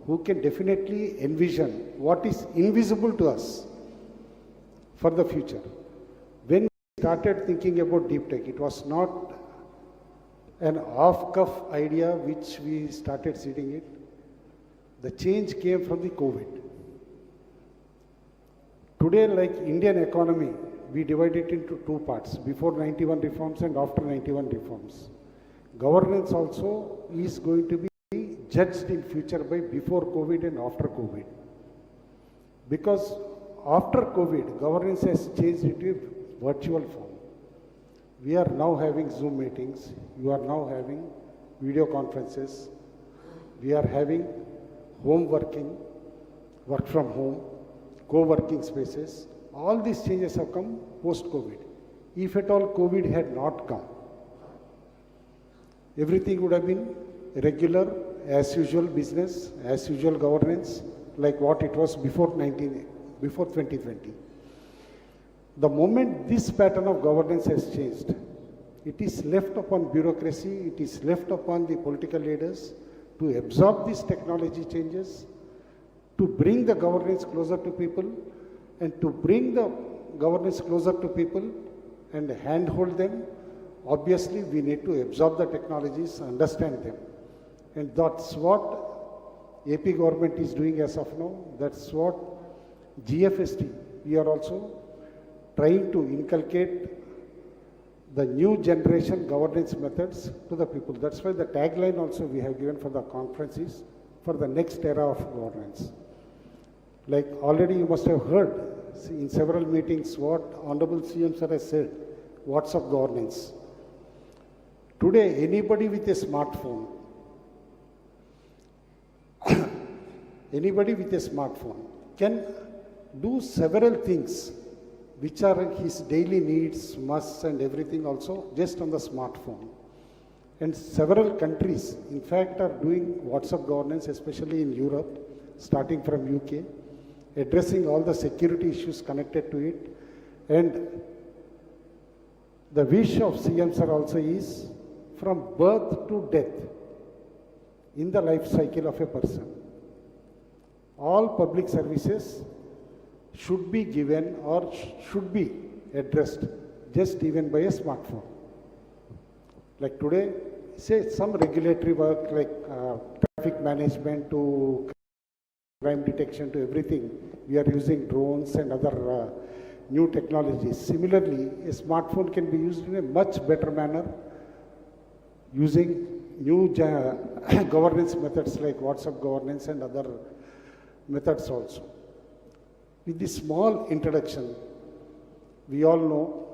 who can definitely envision what is invisible to us for the future. When we started thinking about deep tech, it was not an off-cuff idea which we started seeding it. The change came from the COVID. Today, like Indian economy, we divide it into two parts, before 91 reforms and after 91 reforms. Governance also is going to be judged in future by before COVID and after COVID. Because after COVID, governance has changed into a virtual form. We are now having Zoom meetings, you are now having video conferences, we are having home working, work from home, co-working spaces. All these changes have come post-COVID. If at all COVID had not come, everything would have been regular, as usual business, as usual governance, like what it was before 2020. The moment this pattern of governance has changed, it is left upon bureaucracy, it is left upon the political leaders to absorb these technology changes, to bring the governance closer to people, and to bring the governance closer to people and handhold them. Obviously, we need to absorb the technologies, understand them. And that's what AP government is doing as of now. That's what GFST, we are also trying to inculcate the new generation governance methods to the people. That's why the tagline also we have given for the conference is for the next era of governance. Like already you must have heard in several meetings what Honorable CM Sir has said, what's of governance. Today, anybody with a smartphone, can do several things which are his daily needs, musts and everything also just on the smartphone. And several countries, in fact, are doing WhatsApp governance, especially in Europe, starting from UK, addressing all the security issues connected to it. And the wish of CM Sir also is from birth to death in the life cycle of a person. All public services should be given or should be addressed just even by a smartphone. Like today, say some regulatory work like traffic management to crime detection to everything, we are using drones and other new technologies. Similarly, a smartphone can be used in a much better manner using new governance methods like WhatsApp governance and other methods also. With this small introduction, we all know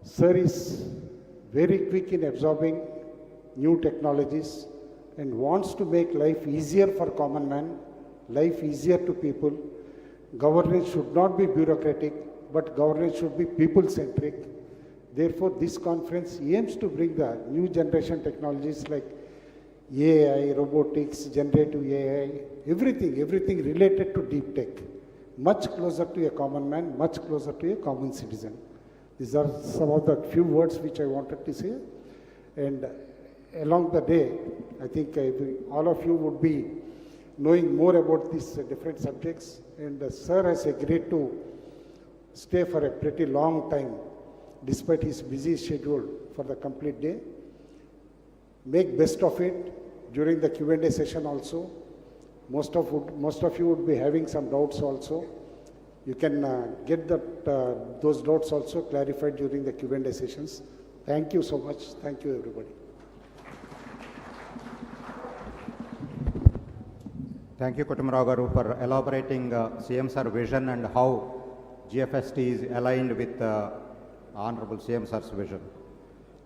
Sir is very quick in absorbing new technologies and wants to make life easier for common man, life easier to people. Governance should not be bureaucratic, but governance should be people-centric. Therefore, this conference aims to bring the new generation technologies like AI, robotics, generative AI, everything related to deep tech, much closer to a common man, much closer to a common citizen. These are some of the few words which I wanted to say. And along the day, I think all of you would be knowing more about these different subjects. And Sir has agreed to stay for a pretty long time, despite his busy schedule for the complete day. Make best of it during the Q&A session also. Most of you would be having some doubts also. You can get those doubts also clarified during the Q&A sessions. Thank you so much. Thank you, everybody. Thank you, Kutumrao Garu, for elaborating CM Sir vision and how GFST is aligned with Honorable CM Sir's vision.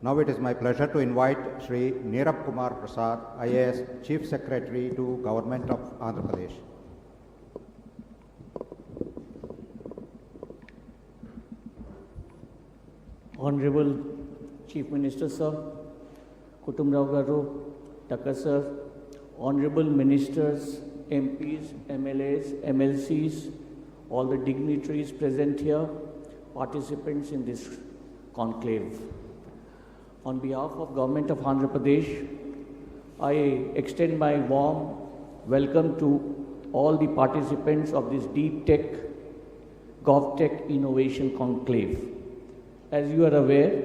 Now it is my pleasure to invite Shri Neerab Kumar Prasad, IAS Chief Secretary to Government of Andhra Pradesh. Honorable Chief Minister Sir, Kutumrao Garu, Thakkar Sir, Honorable Ministers, MPs, MLAs, MLCs, all the dignitaries present here, participants in this conclave. On behalf of Government of Andhra Pradesh, I extend my warm welcome to all the participants of this Deep Tech, GovTech Innovation Conclave. As you are aware,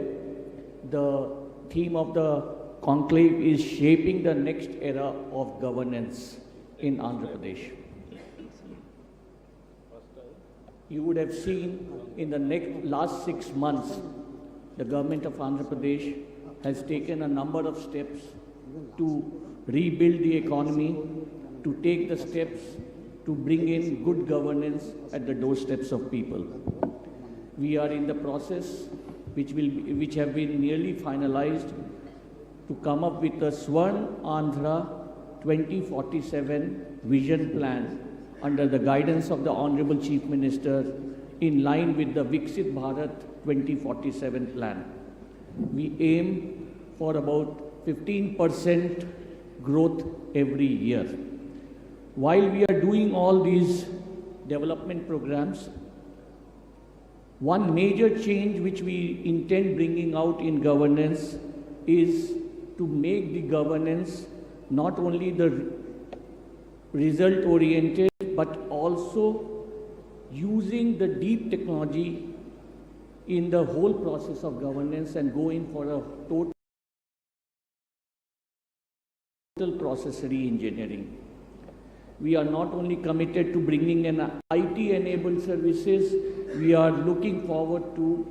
the theme of the conclave is shaping the next era of governance in Andhra Pradesh. You would have seen in the last 6 months, the government of Andhra Pradesh has taken a number of steps to rebuild the economy, to take the steps to bring in good governance at the doorsteps of people. We are in the process, which have been nearly finalized, to come up with a Swarn Andhra 2047 vision plan under the guidance of the Honorable Chief Minister, in line with the Viksit Bharat 2047 plan. We aim for about 15% growth every year. While we are doing all these development programs, one major change which we intend bringing out in governance is to make the governance not only the result oriented, but also using the deep technology in the whole process of governance and going for a total process re-engineering. We are not only committed to bringing in IT-enabled services, we are looking forward to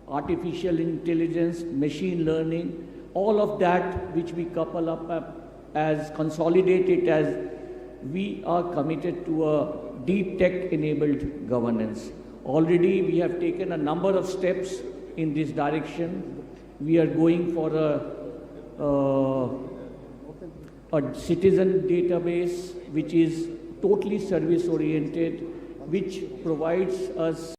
artificial intelligence, machine learning, all of that which we couple up as, consolidate it as, we are committed to a deep tech-enabled governance. Already we have taken a number of steps in this direction. We are going for a citizen database which is totally service-oriented, which provides us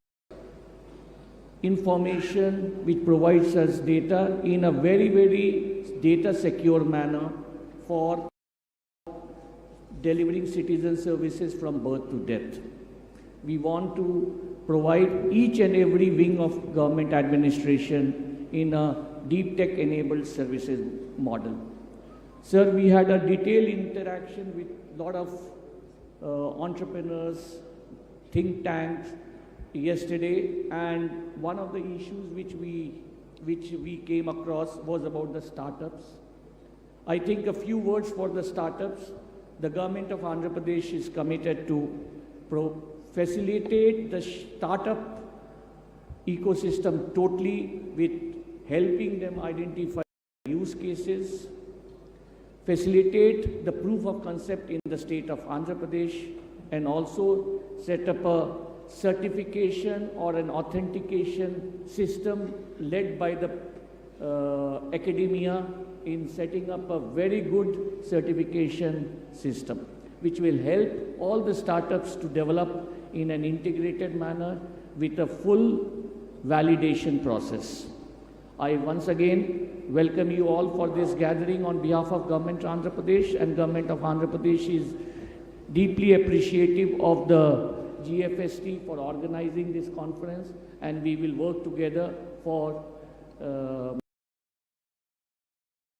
information, which provides us data in a very, very data-secure manner for delivering citizen services from birth to death. We want to provide each and every wing of government administration in a deep tech-enabled services model. Sir, we had a detailed interaction with a lot of entrepreneurs, think tanks yesterday, and one of the issues which we came across was about the startups. I think a few words for the startups. The government of Andhra Pradesh is committed to facilitate the startup ecosystem totally, with helping them identify use cases, facilitate the proof of concept in the state of Andhra Pradesh, and also set up a certification or an authentication system led by the academia in setting up a very good certification system, which will help all the startups to develop in an integrated manner with a full validation process. I once again welcome you all for this gathering on behalf of Government of Andhra Pradesh, and Government of Andhra Pradesh is deeply appreciative of the GFST for organizing this conference, and we will work together for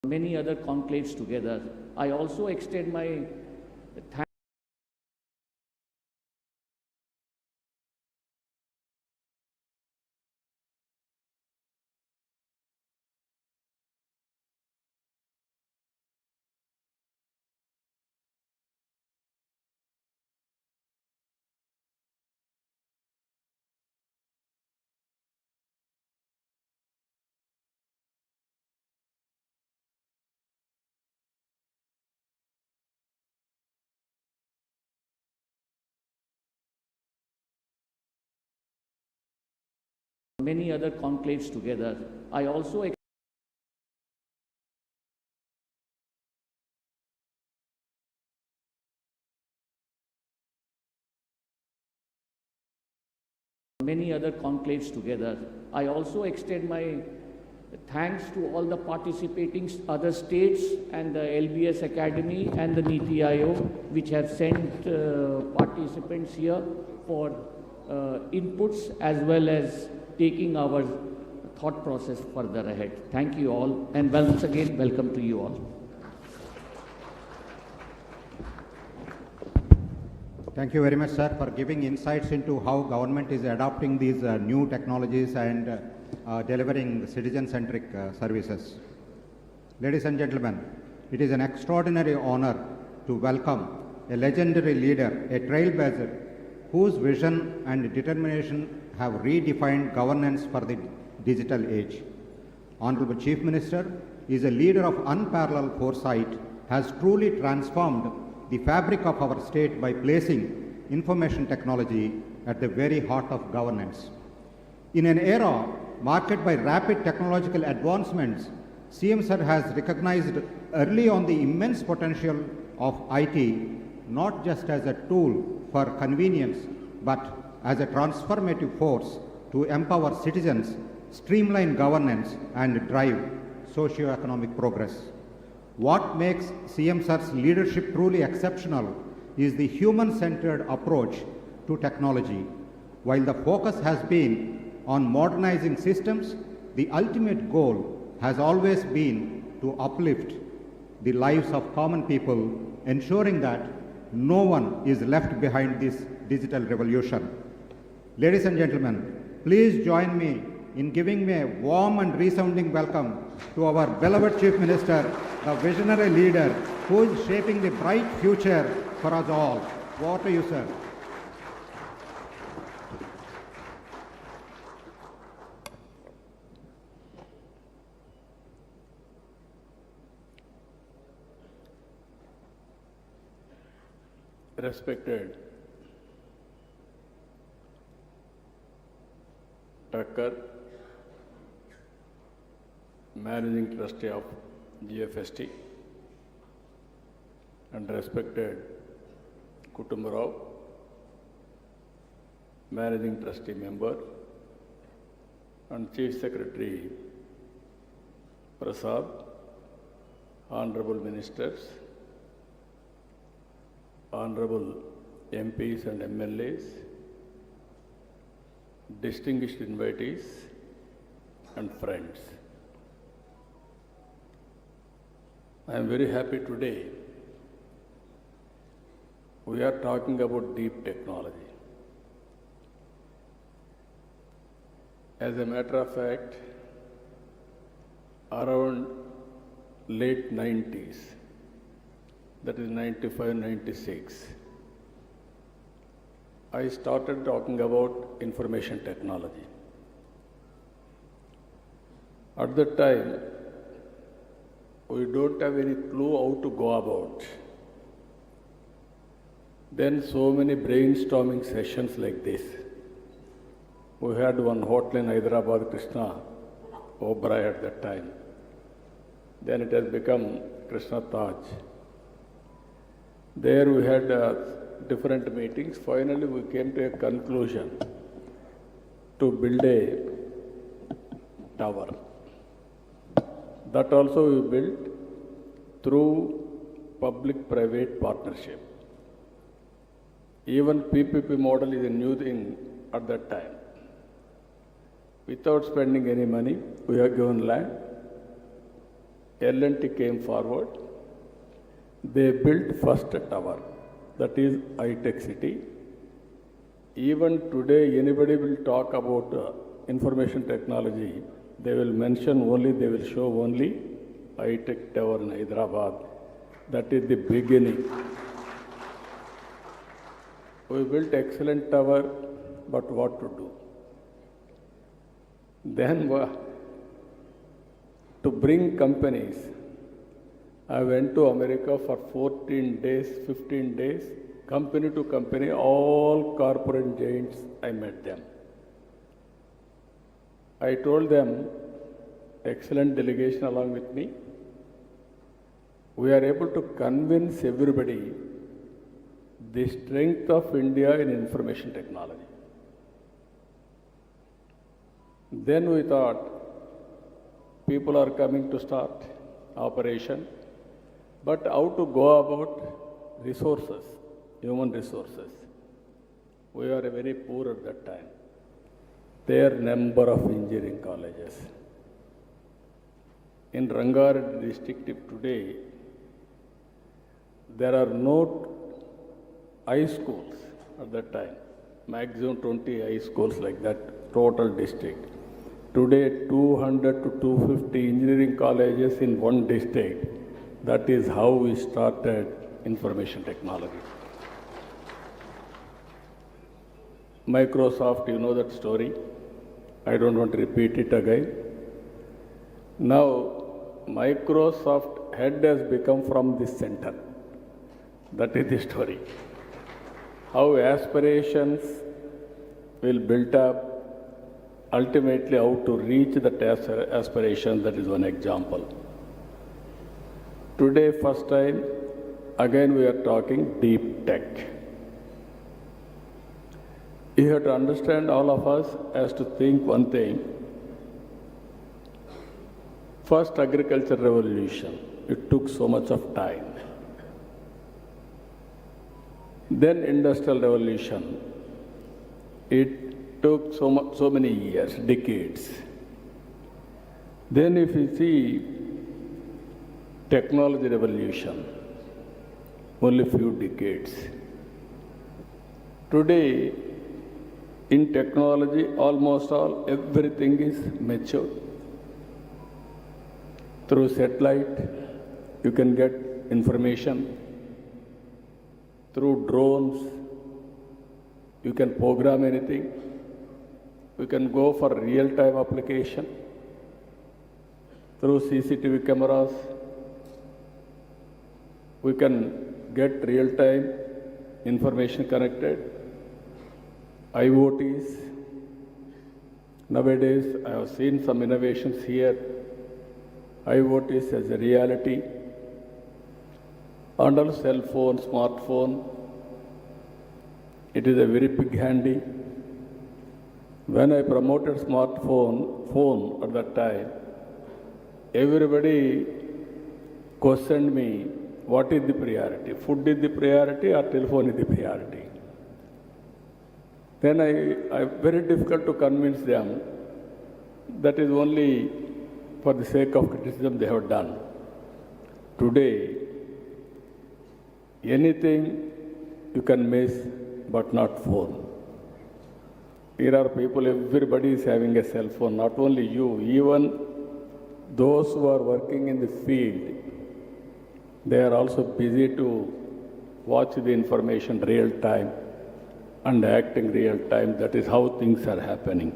many other conclaves together. I also extend my thanks many other conclaves together. I also many other conclaves together. I also extend my thanks to all the participating other states and the LBS Academy and the NITI Aayog, which have sent participants here for inputs as well as taking our thought process further ahead. Thank you all, and once again, welcome to you all. Thank you very much, sir, for giving insights into how government is adopting these new technologies and delivering citizen-centric services. Ladies and gentlemen, it is an extraordinary honor to welcome a legendary leader, a trailblazer, whose vision and determination have redefined governance for the digital age. Honorable Chief Minister is a leader of unparalleled foresight, has truly transformed the fabric of our state by placing information technology at the very heart of governance. In an era marked by rapid technological advancements, CM Sir has recognized early on the immense potential of IT, not just as a tool for convenience, but as a transformative force to empower citizens, streamline governance, and drive socio-economic progress. What makes CM Sir's leadership truly exceptional is the human-centered approach to technology. While the focus has been on modernizing systems, the ultimate goal has always been to uplift the lives of common people, ensuring that no one is left behind this digital revolution. Ladies and gentlemen, please join me in giving me a warm and resounding welcome to our beloved Chief Minister, the visionary leader who is shaping the bright future for us all. Over to you, sir. Respected Tucker, Managing Trustee of GFST, and respected Kutumba Rao, Managing Trustee Member, and Chief Secretary Prasad, Honorable Ministers, Honorable MPs and MLAs, distinguished invitees, and friends. I am very happy today. We are talking about deep technology. As a matter of fact, around late 90s, that is 95, 96, I started talking about information technology. At that time, we don't have any clue how to go about. Then so many brainstorming sessions like this. We had one hotel in Hyderabad, Krishna Oberoi at that time. Then it has become Krishna Taj. There we had different meetings. Finally, we came to a conclusion to build a tower. That also we built through public-private partnership. Even PPP model is a new thing at that time. Without spending any money, we have given land. L&T came forward. They built first tower, that is high-tech city. Even today, anybody will talk about information technology, they will mention only, they will show only high-tech tower in Hyderabad. That is the beginning. We built excellent tower, but what to do? Then to bring companies, I went to America for 14 days, 15 days, company to company, all corporate giants, I met them. I told them, excellent delegation along with me, we are able to convince everybody the strength of India in information technology. Then we thought, people are coming to start operation, but how to go about resources, human resources. we were very poor at that time. There are number of engineering colleges. In Rangareddy district today, there are no high schools at that time, maximum 20 high schools like that, total district. Today, 200 to 250 engineering colleges in one district. That is how we started information technology. Microsoft, you know that story. I don't want to repeat it again. Now, Microsoft head has become from this center. That is the story. How aspirations will build up, ultimately how to reach that aspiration, that is one example. Today, first time, again we are talking deep tech. You have to understand, all of us has to think one thing. First agriculture revolution, it took so much of time. Then industrial revolution, it took so many years, decades. Then if you see technology revolution, only few decades. Today, in technology, almost everything is mature. Through satellite, you can get information. Through drones, you can program anything. You can go for real-time application. Through CCTV cameras, we can get real-time information connected. IoTs. Nowadays, I have seen some innovations here. IoTs as a reality. And also cell phone, smartphone. It is a very big handy. When I promoted phone at that time, everybody questioned me, what is the priority? Food is the priority or telephone is the priority? Then I very difficult to convince them that is only for the sake of criticism they have done. Today, anything you can miss, but not phone. Here are people, everybody is having a cell phone, not only you, even those who are working in the field, they are also busy to watch the information real time and acting real time. That is how things are happening.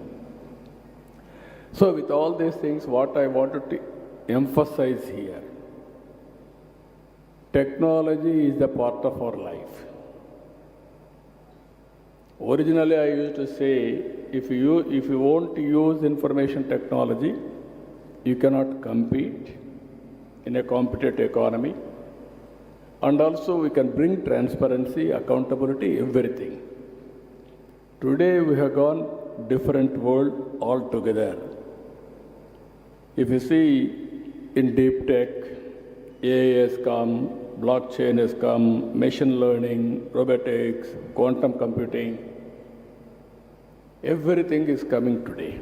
So with all these things, what I wanted to emphasize here, technology is a part of our life. Originally, I used to say, if you won't use information technology, you cannot compete in a competitive economy. And also, we can bring transparency, accountability, everything. Today, we have gone different world altogether. If you see in deep tech, AI has come, blockchain has come, machine learning, robotics, quantum computing, everything is coming today.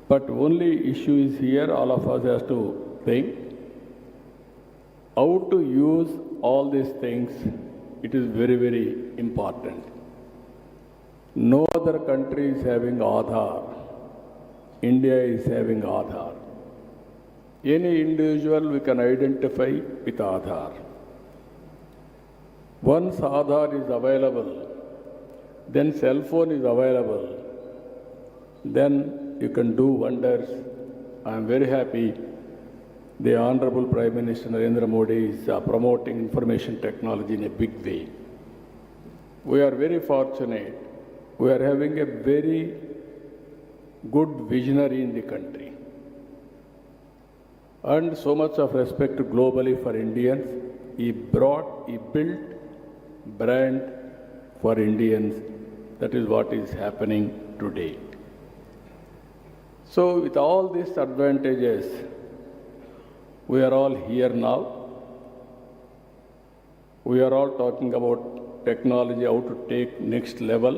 But only issue is here, all of us has to think how to use all these things. It is very, very important. No other country is having Aadhaar. India is having Aadhaar. Any individual we can identify with Aadhaar. Once Aadhaar is available, then cell phone is available, then you can do wonders. I am very happy the Honorable Prime Minister Narendra Modi is promoting information technology in a big way. We are very fortunate. We are having a very good visionary in the country. And so much of respect globally for Indians. He built brand for Indians. That is what is happening today. So with all these advantages, we are all here now. We are all talking about technology, how to take next level.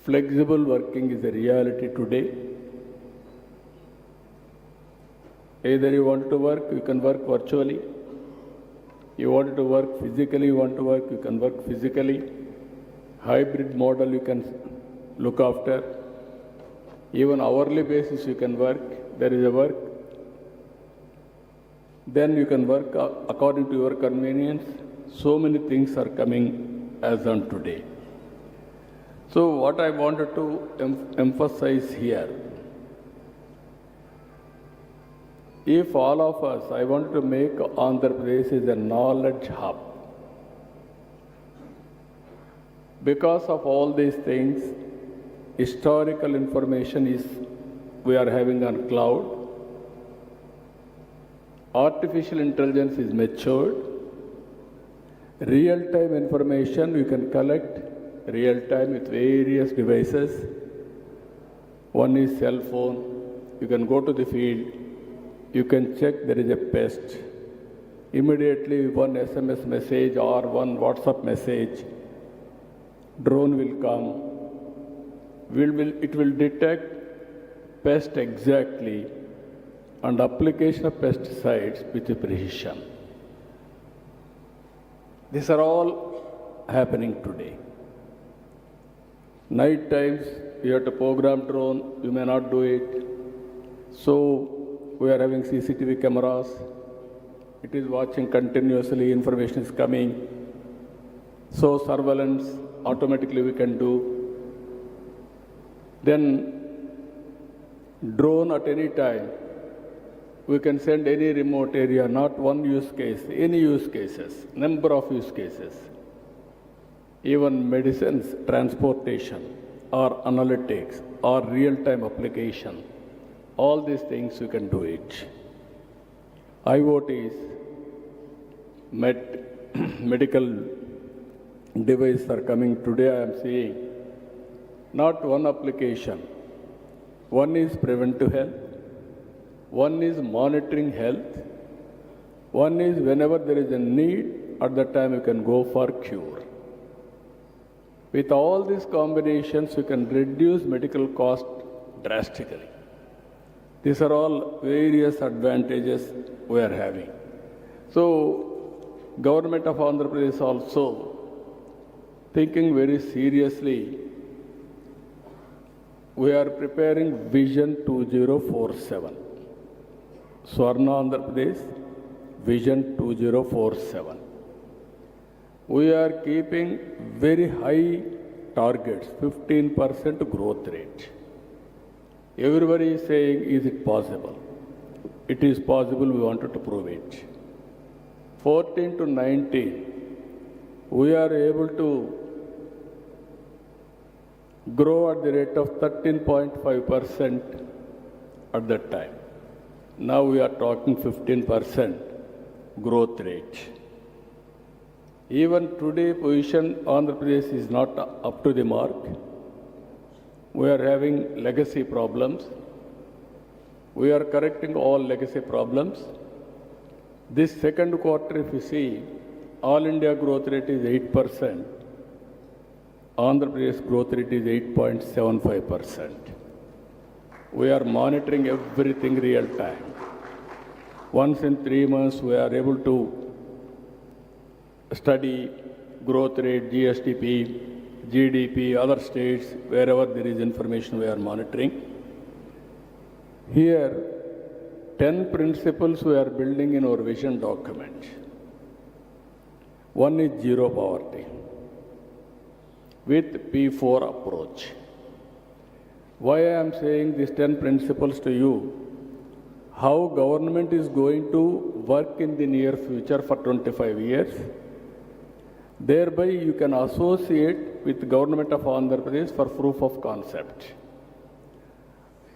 Flexible working is a reality today. Either you want to work, you can work virtually. You want to work physically, you want to work, you can work physically. Hybrid model you can look after. Even hourly basis you can work. There is a work. Then you can work according to your convenience. So many things are coming as on today. So what I wanted to emphasize here, if all of us, I wanted to make Andhra Pradesh as a knowledge hub. Because of all these things, historical information is we are having on cloud. Artificial intelligence is matured. Real-time information you can collect real-time with various devices. One is cell phone. You can go to the field. You can check there is a pest. Immediately one SMS message or one WhatsApp message, drone will come. It will detect pest exactly and application of pesticides with precision. These are all happening today. Night times, you have to program drone, you may not do it. So, we are having CCTV cameras. It is watching continuously, information is coming. So, surveillance, automatically we can do. Then, drone at any time, we can send any remote area, not one use case, any use cases, number of use cases. Even medicines, transportation, or analytics, or real-time application, all these things you can do it. IoTs, medical devices are coming today, I am seeing. Not one application. One is preventive health. One is monitoring health. One is whenever there is a need, at that time you can go for cure. With all these combinations, you can reduce medical cost drastically. These are all various advantages we are having. So, Government of Andhra Pradesh also thinking very seriously. We are preparing Vision 2047. Swarna Andhra Pradesh, Vision 2047. We are keeping very high targets, 15% growth rate. Everybody is saying, is it possible? It is possible, we wanted to prove it. 14 to 19, we are able to grow at the rate of 13.5% at that time. Now we are talking 15% growth rate. Even today position Andhra Pradesh is not up to the mark. We are having legacy problems. We are correcting all legacy problems. This second quarter, if you see, all India growth rate is 8%. Andhra Pradesh growth rate is 8.75%. We are monitoring everything real time. Once in 3 months, we are able to study growth rate, GSDP, GDP, other states, wherever there is information we are monitoring. Here, 10 principles we are building in our vision document. One is zero poverty with P4 approach. Why I am saying these 10 principles to you? How government is going to work in the near future for 25 years. Thereby you can associate with the government of Andhra Pradesh for proof of concept.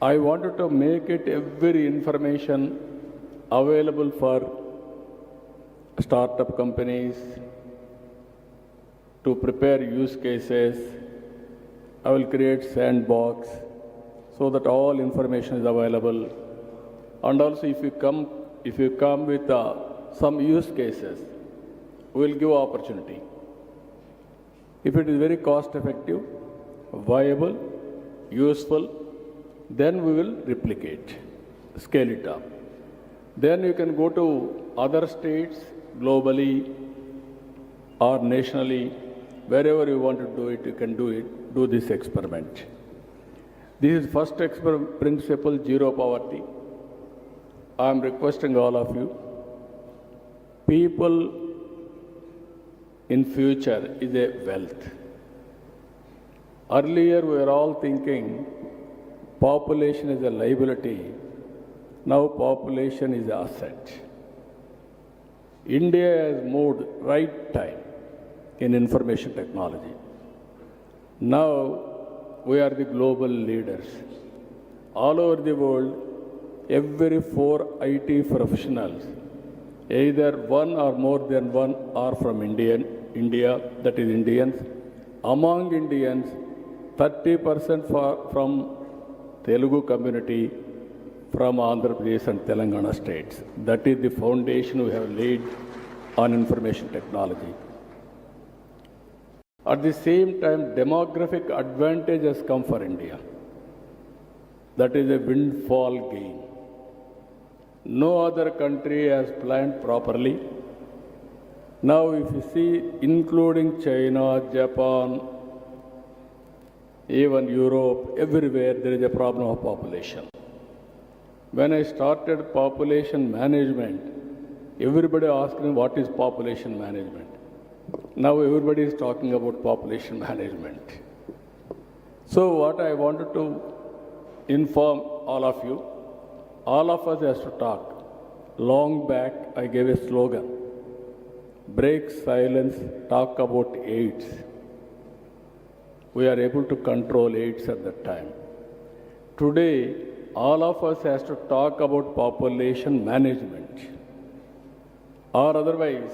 I wanted to make it every information available for startup companies to prepare use cases. I will create sandbox so that all information is available. And also if you come with some use cases, we will give opportunity. If it is very cost effective, viable, useful, then we will replicate, scale it up. Then you can go to other states globally or nationally, wherever you want to do it, you can do it, do this experiment. This is first principle, zero poverty. I am requesting all of you, people in future is a wealth. Earlier we were all thinking population is a liability. Now population is an asset. India has moved right time in information technology. Now we are the global leaders. All over the world, every 4 IT professionals, either one or more than one are from India, that is Indians. Among Indians, 30% from Telugu community, from Andhra Pradesh and Telangana states. That is the foundation we have laid on information technology. At the same time, demographic advantage has come for India. That is a windfall gain. No other country has planned properly. Now if you see, including China, Japan, even Europe, everywhere there is a problem of population. When I started population management, everybody asked me what is population management. Now everybody is talking about population management. So what I wanted to inform all of you, all of us has to talk. Long back I gave a slogan, break silence, talk about AIDS. We are able to control AIDS at that time. Today, all of us has to talk about population management. Or otherwise,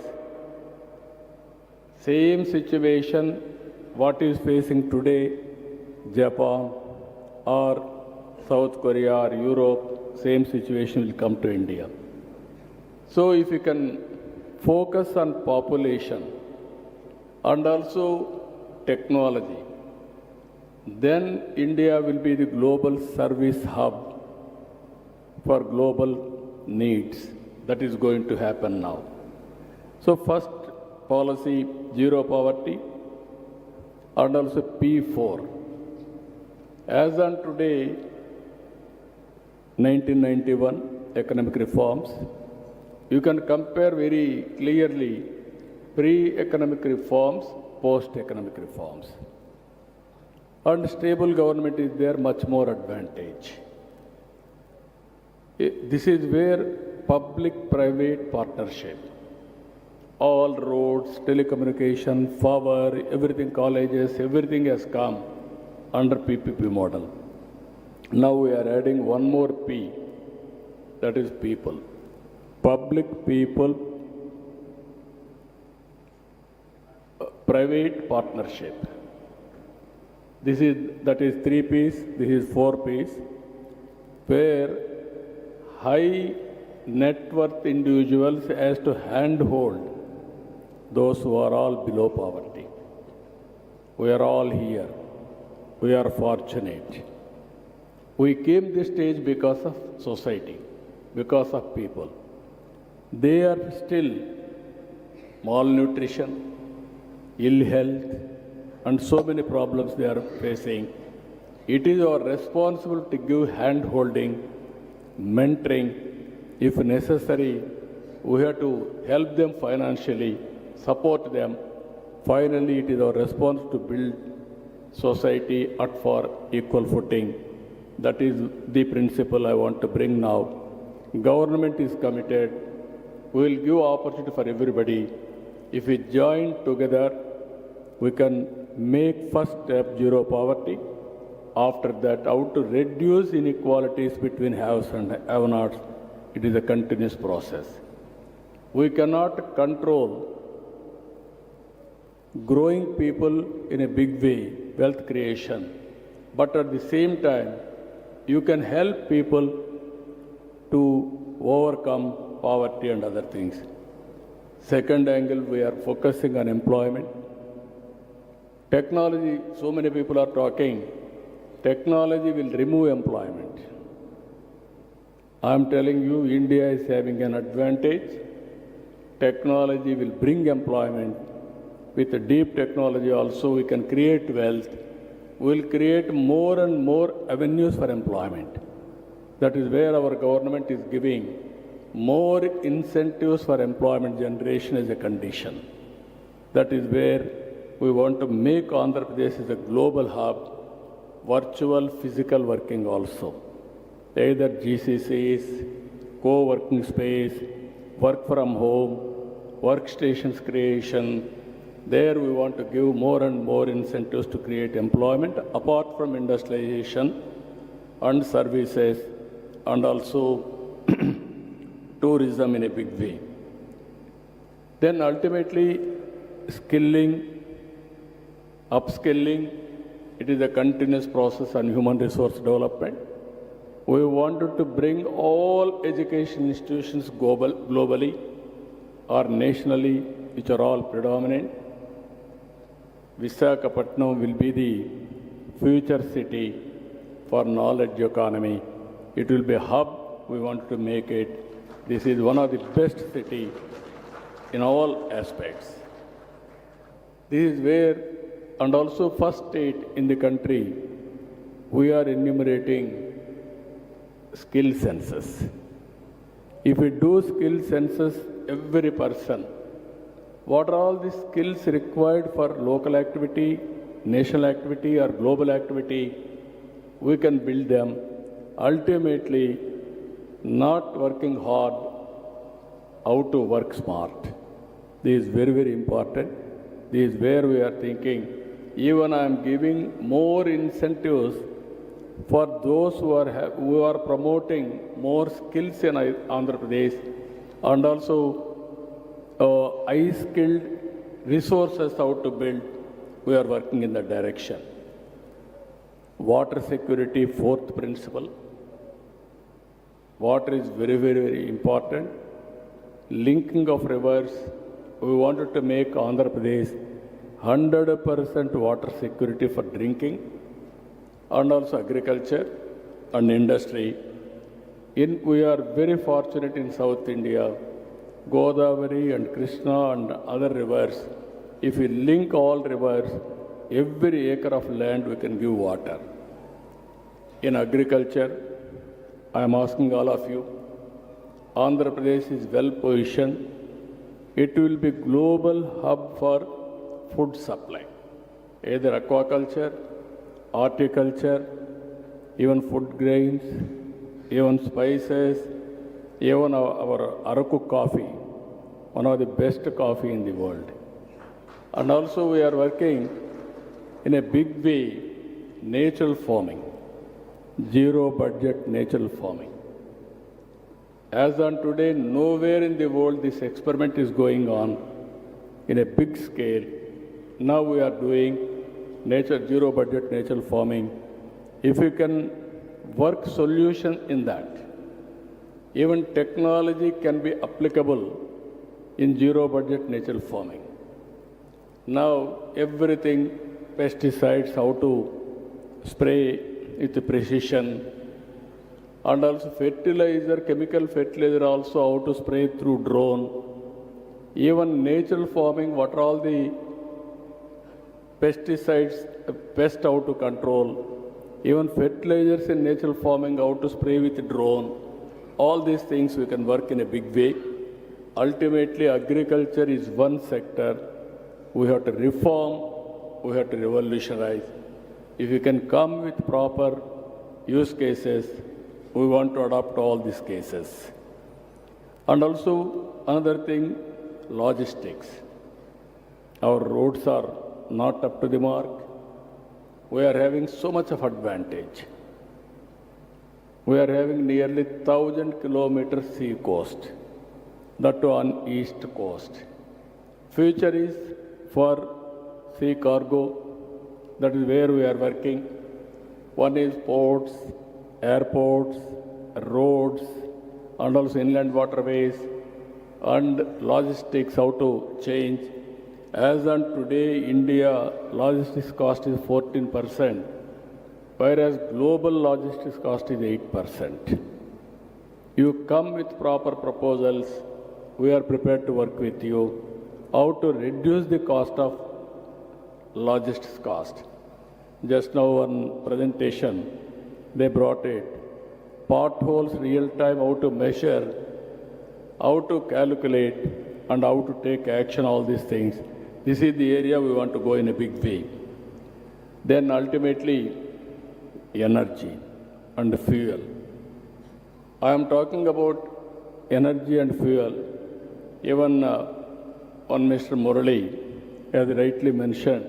same situation what is facing today, Japan or South Korea or Europe, same situation will come to India. So if you can focus on population and also technology, then India will be the global service hub for global needs. That is going to happen now. So first policy, zero poverty, and also P4. As on today, 1991 economic reforms, you can compare very clearly pre-economic reforms, post-economic reforms. And stable government is there, much more advantage. This is where public-private partnership, all roads, telecommunication, power, everything, colleges, everything has come under PPP model. Now we are adding one more P, that is people. Public, people, private partnership. That is 3 Ps, this is 4 Ps, where high net worth individuals has to handhold those who are all below poverty. We are all here. We are fortunate. We came this stage because of society, because of people. They are still malnutrition, ill health, and so many problems they are facing. It is our responsibility to give hand-holding, mentoring. If necessary, we have to help them financially, support them. Finally, it is our responsibility to build society at for equal footing. That is the principle I want to bring now. Government is committed. We will give opportunity for everybody. If we join together, we can make first step zero poverty. After that, how to reduce inequalities between haves and have-nots. It is a continuous process. We cannot control growing people in a big way, wealth creation. But at the same time, you can help people to overcome poverty and other things. Second angle, we are focusing on employment. Technology, so many people are talking, technology will remove employment. I am telling you, India is having an advantage. Technology will bring employment. With the deep technology also, we can create wealth. We will create more and more avenues for employment. That is where our government is giving more incentives for employment generation as a condition. That is where we want to make Andhra Pradesh as a global hub, virtual physical working also. Either GCCs, co-working space, work from home, workstations creation. There we want to give more and more incentives to create employment apart from industrialization and services and also tourism in a big way. Then ultimately skilling, upskilling, it is a continuous process on human resource development. We wanted to bring all education institutions globally or nationally, which are all predominant. Visakhapatnam will be the future city for knowledge economy. It will be a hub. We want to make it. This is one of the best cities in all aspects. This is where, and also first state in the country, we are enumerating skill census. If we do skill census, every person, what are all the skills required for local activity, national activity or global activity, we can build them. Ultimately, not working hard, how to work smart. This is very, very important. This is where we are thinking, even I am giving more incentives for those who are promoting more skills in Andhra Pradesh and also high-skilled resources how to build. We are working in that direction. Water security, fourth principle. Water is very, very, very important. Linking of rivers. We wanted to make Andhra Pradesh 100% water security for drinking and also agriculture and industry. We are very fortunate in South India, Godavari and Krishna and other rivers. If we link all rivers, every acre of land we can give water. In agriculture, I am asking all of you, Andhra Pradesh is well positioned. It will be global hub for food supply, either aquaculture, horticulture, even food grains, even spices, even our Araku coffee, one of the best coffee in the world. And also we are working in a big way, natural farming, zero budget natural farming. As on today, nowhere in the world this experiment is going on in a big scale. Now we are doing zero budget natural farming. If you can work solution in that, even technology can be applicable in zero budget natural farming. Now everything, pesticides, how to spray with precision, and also fertilizer, chemical fertilizer also how to spray through drone. Even natural farming, what are all the pesticides, pest how to control. Even fertilizers in natural farming, how to spray with drone. All these things we can work in a big way. Ultimately, agriculture is one sector. We have to reform, we have to revolutionize. If you can come with proper use cases, we want to adopt all these cases. And also another thing, logistics. Our roads are not up to the mark. We are having so much of advantage. We are having nearly 1,000 kilometers sea coast, that too on east coast. Future is for sea cargo, that is where we are working. One is ports, airports, roads, and also inland waterways. and logistics, how to change. As on today, India logistics cost is 14%, whereas global logistics cost is 8%. You come with proper proposals, we are prepared to work with you, how to reduce the cost of logistics cost. Just now one presentation, they brought it. Potholes real time, how to measure, how to calculate, and how to take action, all these things. This is the area we want to go in a big way. Then ultimately, energy and fuel. I am talking about energy and fuel. Even one Mr. Murali has rightly mentioned,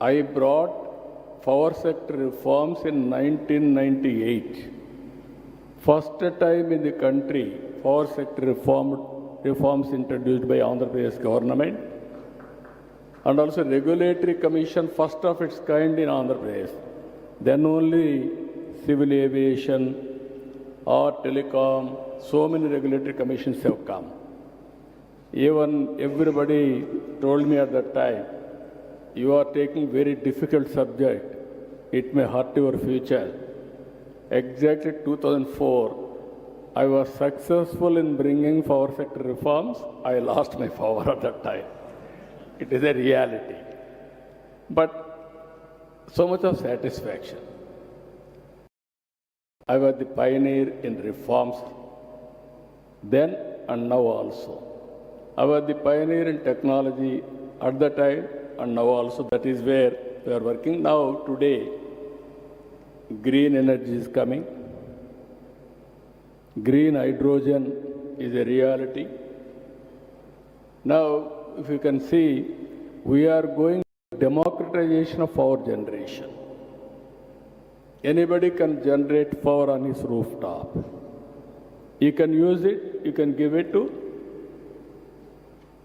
I brought power sector reforms in 1998. First time in the country, power sector reforms introduced by Andhra Pradesh government, and also regulatory commission, first of its kind in Andhra Pradesh. Then only civil aviation or telecom, so many regulatory commissions have come. Even everybody told me at that time, you are taking very difficult subject, it may hurt your future. Exactly 2004, I was successful in bringing power sector reforms. I lost my power at that time. It is a reality. But so much of satisfaction. I was the pioneer in reforms then and now also. I was the pioneer in technology at the time and now also. That is where we are working now. Today, green energy is coming. Green hydrogen is a reality. Now, if you can see, we are going to democratization of power generation. Anybody can generate power on his rooftop. You can use it, you can give it to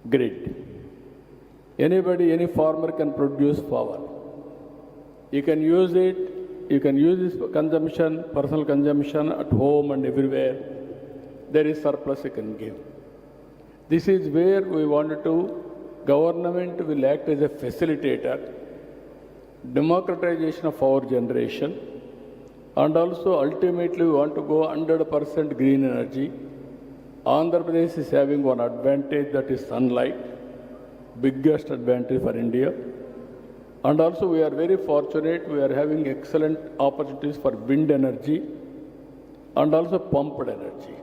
grid. Anybody, any farmer can produce power. You can use it, you can use this consumption, personal consumption at home and everywhere. There is surplus you can give. This is where we wanted to, government will act as a facilitator, democratization of power generation, and also ultimately we want to go 100% green energy. Andhra Pradesh is having one advantage, that is sunlight, biggest advantage for India. And also we are very fortunate, we are having excellent opportunities for wind energy and also pumped energy.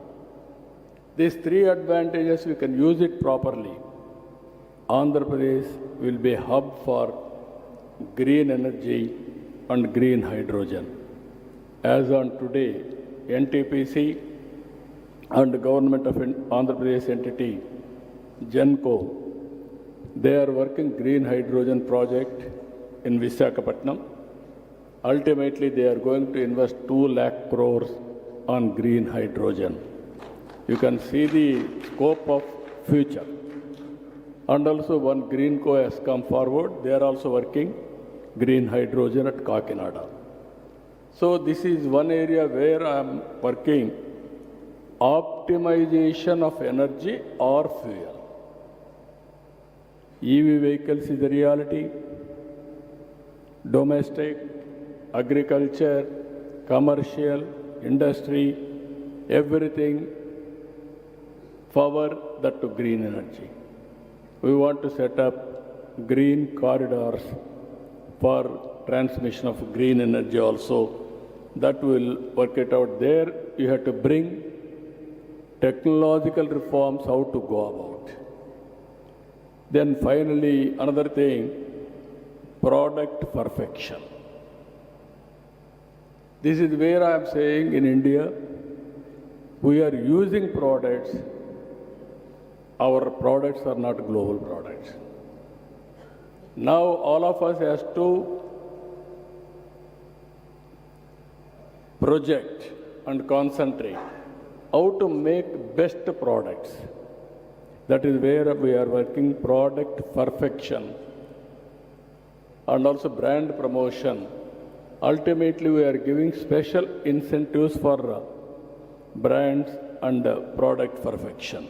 These three advantages, we can use it properly. Andhra Pradesh will be a hub for green energy and green hydrogen. As on today, NTPC and the government of Andhra Pradesh entity, GENCO, they are working green hydrogen project in Visakhapatnam. Ultimately, they are going to invest 2 lakh crores on green hydrogen. You can see the scope of future. And also one Greenco has come forward. They are also working green hydrogen at Kakinada. So this is one area where I am working, optimization of energy or fuel. EV vehicles is a reality. Domestic, agriculture, commercial, industry, everything, power that to green energy. We want to set up green corridors for transmission of green energy also. That will work it out there. You have to bring technological reforms, how to go about. Then finally, another thing, product perfection. This is where I am saying in India, we are using products. Our products are not global products. Now all of us has to project and concentrate how to make best products. That is where we are working, product perfection and also brand promotion. Ultimately, we are giving special incentives for brands and product perfection.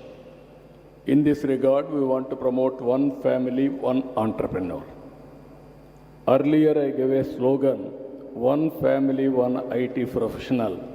In this regard, we want to promote one family, one entrepreneur. Earlier, I gave a slogan, one family, one IT professional.